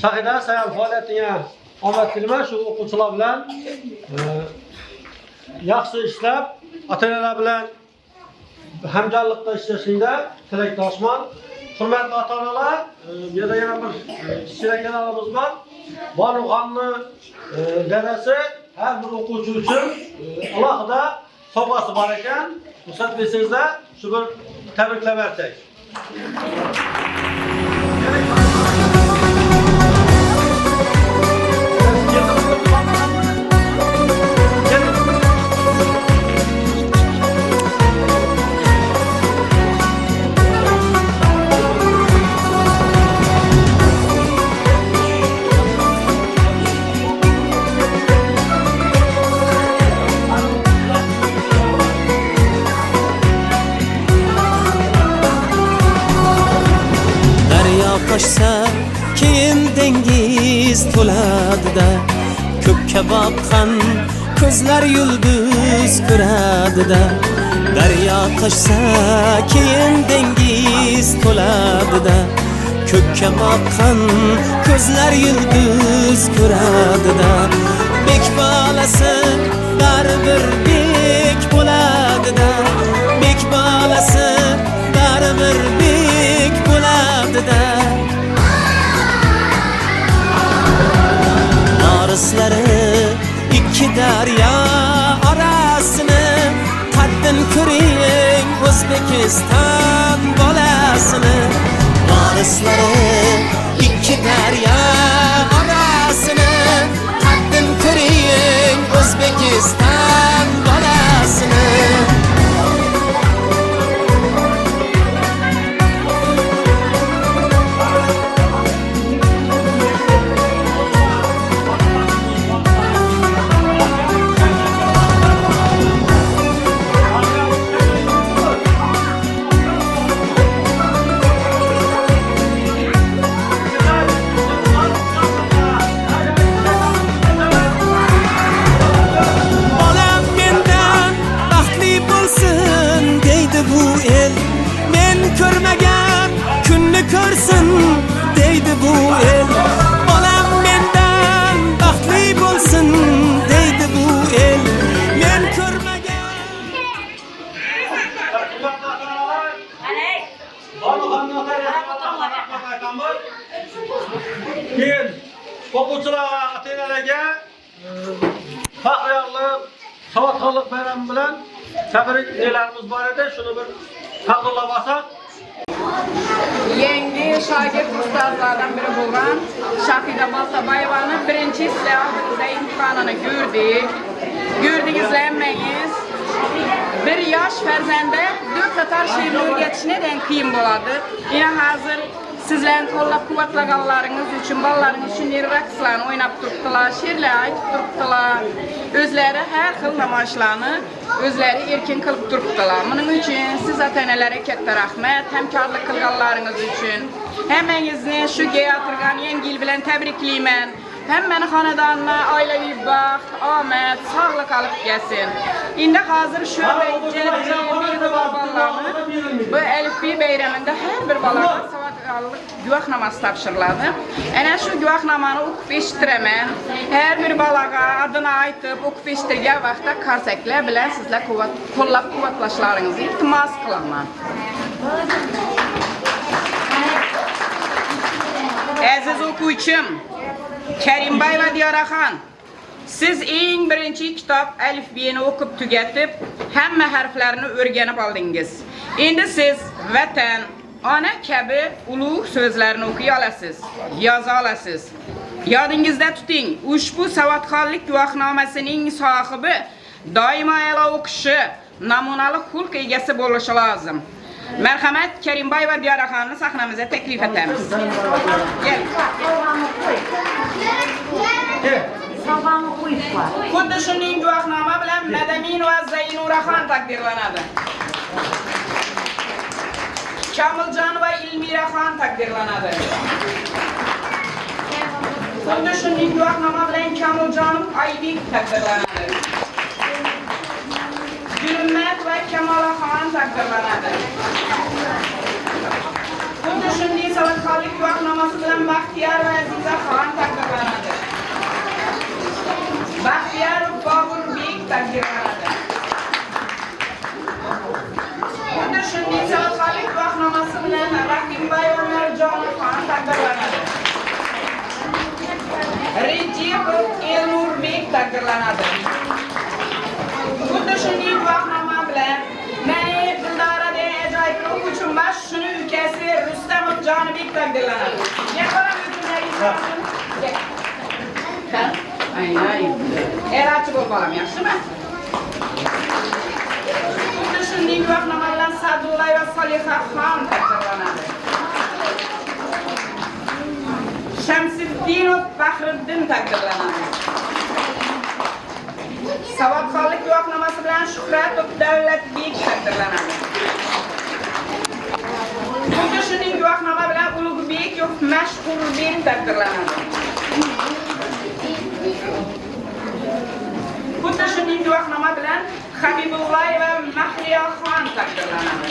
Shahida, sen ham faoliyatingga omad tilayman. Shu o'quvchilar bilan yaxshi ishlab, ota-onalar bilan hamkorlikda ishlashingda tilakdoshman. Hürmetli ata-onalar, yana bir kichkina kanalimiz bor. Bonuxonni dadasi har bir o'quvchi uchun alohida sovg'asi bor ekan. Ruxsat bersangizlar, shu bir tabriklab bersak. Toshsa keyin dengiz to'ladida, ko'kka boqqan ko'zlar yulduz ko'radida. Daryo toshsa keyin dengiz to'ladida, ko'kka boqqan ko'zlar yulduz ko'radida. Bek bolasi baribir bek bo'ladida, bek bolasi baribir bek bo'ladida. Arislari ikki daryo orasini, qaddan ko'ring O'zbekiston bolasini. Arislari ikki daryo orasini, qaddan ko'ring O'zbekiston bolasini. Ko'rmagan kunni ko'rsin deydi bu el. Bolam mendan baxtli bo'lsin deydi bu el. Men ko'rmagan. Keyin o'quvchilar ota-onalarga faxriyonlik, Savatxonlik bayrami bilan tabriklarimiz bor edi. Shuni bir taqdirlab olsak. Yangi shogird ustozlardan biri bo'lgan Shahida Boltaboyevani birinchi slavimizda imtihonini ko'rdik. Ko'rdingizlar hammangiz. Bir yosh farzanda 4 qator she'rni o'rgatishdan qiyin bo'ladi. Yana hozir sizlarni qo'llab-quvvatlaganlaringiz uchun bolalaringiz shunday raqslarni o'ynab turibdilar, she'rlar aytib turibdilar. O'zlari har xil namoyishlarni o'zlari erkin qilib turibdilar. Buning uchun siz ota-onalarga katta rahmat, hamkorlik qilganlaringiz uchun. Hammangizni shu keltirgan yangi yil bilan tabriklayman. Hammani xonadonini oilaviy baxt, omad, sog'lik olib kelsin. Endi hozir shu bolalarni bu Alifbi bayramida har bir bolaga savodxonlik guvohnomasi topshiriladi. Ana shu guvohnomani o'qib eshitiraman. Har bir bolaga adini aytib o'qib eshittirgan vaqtda qarsaklar bilan sizlar qo'llab-quvvatlashlaringizni iltimos qilaman. Aziz o'quvchim, Karimbayeva Diyoraxon, siz eng birinchi kitob alifbeni o'qib tugatib, hamma harflarni o'rganib oldingiz. Endi siz vatan, ona kabi ulug' so'zlarni o'qiy olasiz, yoza olasiz. Yodingizda tuting, ushbu savodxonlik guvohnomasining sohibi doimo a'lo o'qishi, namunali xulq egasi bo'lishi lozim. Marhamat, Karimbayeva Diyoraxonni sahnamizga taklif etamiz. Xuddi shuning guvohnoma bilan Madamin va Zaynuraxon taqdirlanadi. Kamiljon va Ilmiraxon taqdirlanadi. Xuddi shuning guvohnoma bilan Kamiljon Aybek taqdirlanadi. Gulmat va Kamolaxon taqdirlanadi. Xuddi shunday savodxonlik guvohnomasi bilan Baxtiyor va Azizaxon taqdirlanadi. Baxtiyor Boburbek taqdirlanadi. Xuddi shunday savodxonlik guvohnomasi bilan Rahimboy va Marjonaxon taqdirlanadi. Rejipov Elnurbek taqdirlanadi. Xuddi shunday guvohnoma bilan meni Dildoradagi ajoyib o'quvchim va shuni ukasi Rustamov Jonibek taqdirlanadi. Yaqoram o'quvchilaringiz Aynan. Erachi bo'lib qolam, yaxshimi? Xuddi shunday guvohnoma bilan Sadulla va Solihaxon taqdirlanadi. Shamsiddinov Faxriddin taqdirlanadi. Savodxonlik guvohnomasi bilan Shuhratov Davlatbek taqdirlanadi. Xuddi shuning guvohnoma bilan Ulug'bekov Mashhurbek taqdirlanadi. Xuddi shuning guvohnoma bilan Habibullayeva Mahriyaxon taqdirlanadi.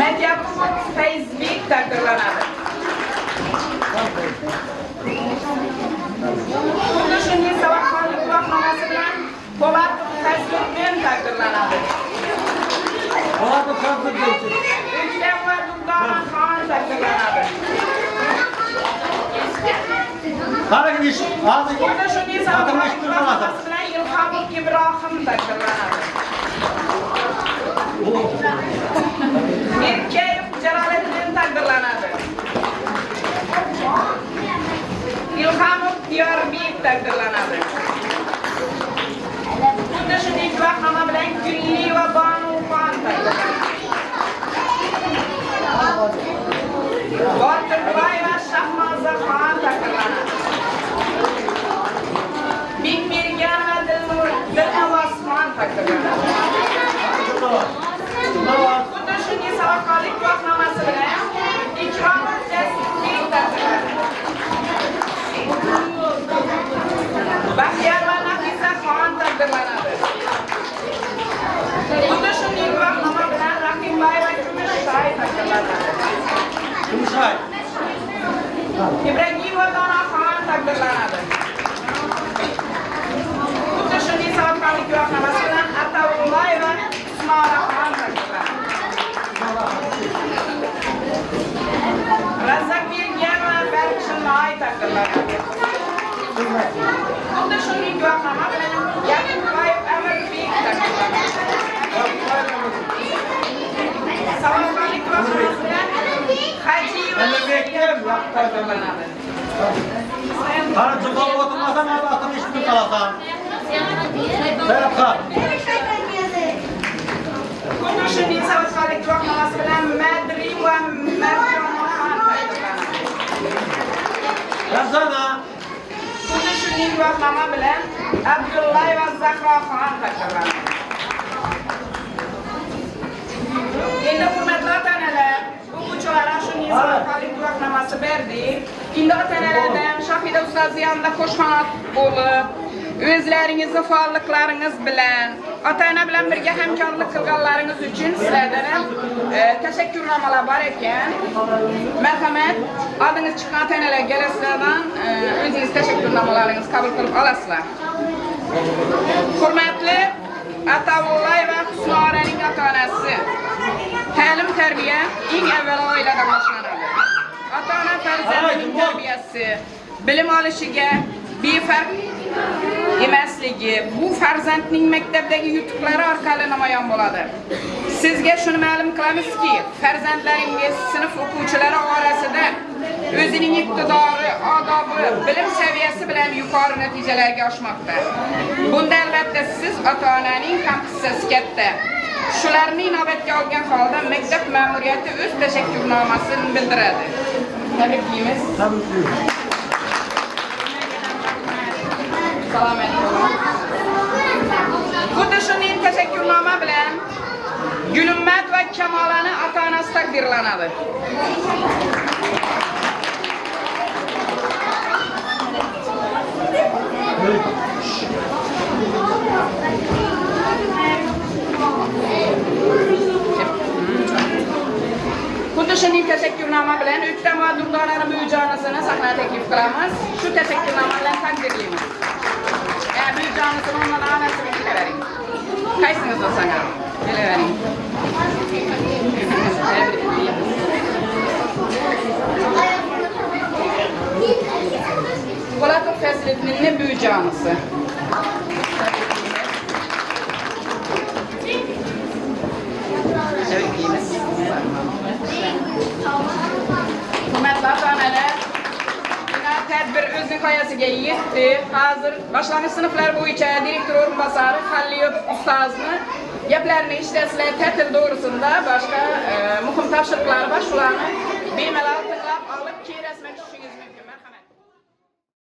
Madyapov Fayzbek taqdirlanadi. Xuddi shunday savodxonlik guvohnomasi bilan Po'latov Fazliddin taqdirlanadi. Po'latov Fazliddin. O'ktam va Duldoraxon taqdirlanadi. Qarang ish, hozir Xuddi shunday savodxonlik guvohnomasi bilan Ilhomov Ibrohim taqdirlanadi. Erkayev Jaloliddin taqdirlanadi. Ilhomov Diyorbek taqdirlanadi. Xuddi shunday guvohnoma bilan Gulli va Banuxon taqdirlanadi. Botirboy va Shahnozaxon taqdirlanadi. Bekmirgan va Dilnavozxon taqdirlanadi. Xuddi shunday savodxonlik guvohnomasi bilan Ikromov Jaslimbek taqdirlanadi. Baxtiyor va Nafisaxon taqdirlanadi. Xuddi shunday guvohnoma bilan Rahimboy va Kumushay taqdirlanadi. Kumushay. Ibragimova Donaxon taqdirlanadi. Xuddi shunday savodxonlik guvohnomasi bilan Atavullayeva Usmonaxon taqdirlanadi. Razakbergan va Barchinoy taqdirlanadi. Xuddi shunday guvohnoma bilan Yakubboyev Amirbek taqdirlanadi. Savodxonlik guvohnomasi bilan Hajiyeva taqdirlanadi. Qara javob o'tirmasan, Allohdan eshitib qolasan. Sayaqqa. Xuddi shunday savodxonlik guvohnomasi bilan Madrim va Marjonaxon taqdirlanadi. Razana. Xuddi shunday guvohnoma bilan Abdullayev va Zahroxon taqdirlanadi. Endi hurmatli ota-onalar, o'quvchilar shunday savodxonlik guvohnomasi berdik. Endi ota-onalardan Shohida ustoz yonida qo'shxonat bo'lib, o'zlaringizni faolliklaringiz bilan, ota-ona bilan birga hamkorlik qilganlaringiz uchun sizlardan ham tashakkurnomalar bor ekan. Marhamat, oldingiz chiqqan ota-onalar galasizlardan o'zingiz tashakkurnomalaringizni qabul qilib olasizlar. Hurmatli Atavullay va Husnoraning ota-onasi. Ta'lim tarbiya eng avvalo oiladan boshlanadi. ota-ona farzandining tarbiyasi, bilim olishiga befarq emasligi bu farzandning maktabdagi yutuqlari orqali namoyon bo'ladi. Sizga shuni ma'lum qilamizki, farzandlaringiz sinf o'quvchilari orasida o'zining iqtidori, odobi, bilim saviyasi bilan yuqori natijalarga oshmoqda. Bunda albatta siz ota-onaning ham hissasi katta. Shularni inobatga olgan holda maktab ma'muriyati o'z tashakkurnomasini bildiradi. Tabriklaymiz. Salomat bo'ling. Xuddi shunday tashakkurnoma bilan Gulummat va Kamolani ota-onasi taqdirlanadi. Xuddi shunday tashakkurnoma bilan O'ktam va Durdonani buvijonasini sahnaga taklif qilamiz. Shu tashakkurnoma bilan taqdirlaymiz. Buvijonasini ondan onasini kelavering. Qaysiniz bo'lsangiz? Kelavering. Po'latov Fazliddinning buvijonasi. Hurmatli ota-onalar, tadbir o'z nihoyasiga yetdi. Hozir boshlang'ich sinflar bo'yicha direktor o'rinbosari Xalliyov ustozni gaplarini eshitasizlar. Ta'til to'g'risida boshqa muhim topshiriqlar bor. Shularni bemalol tinglab olib, keyin rasman tushishingiz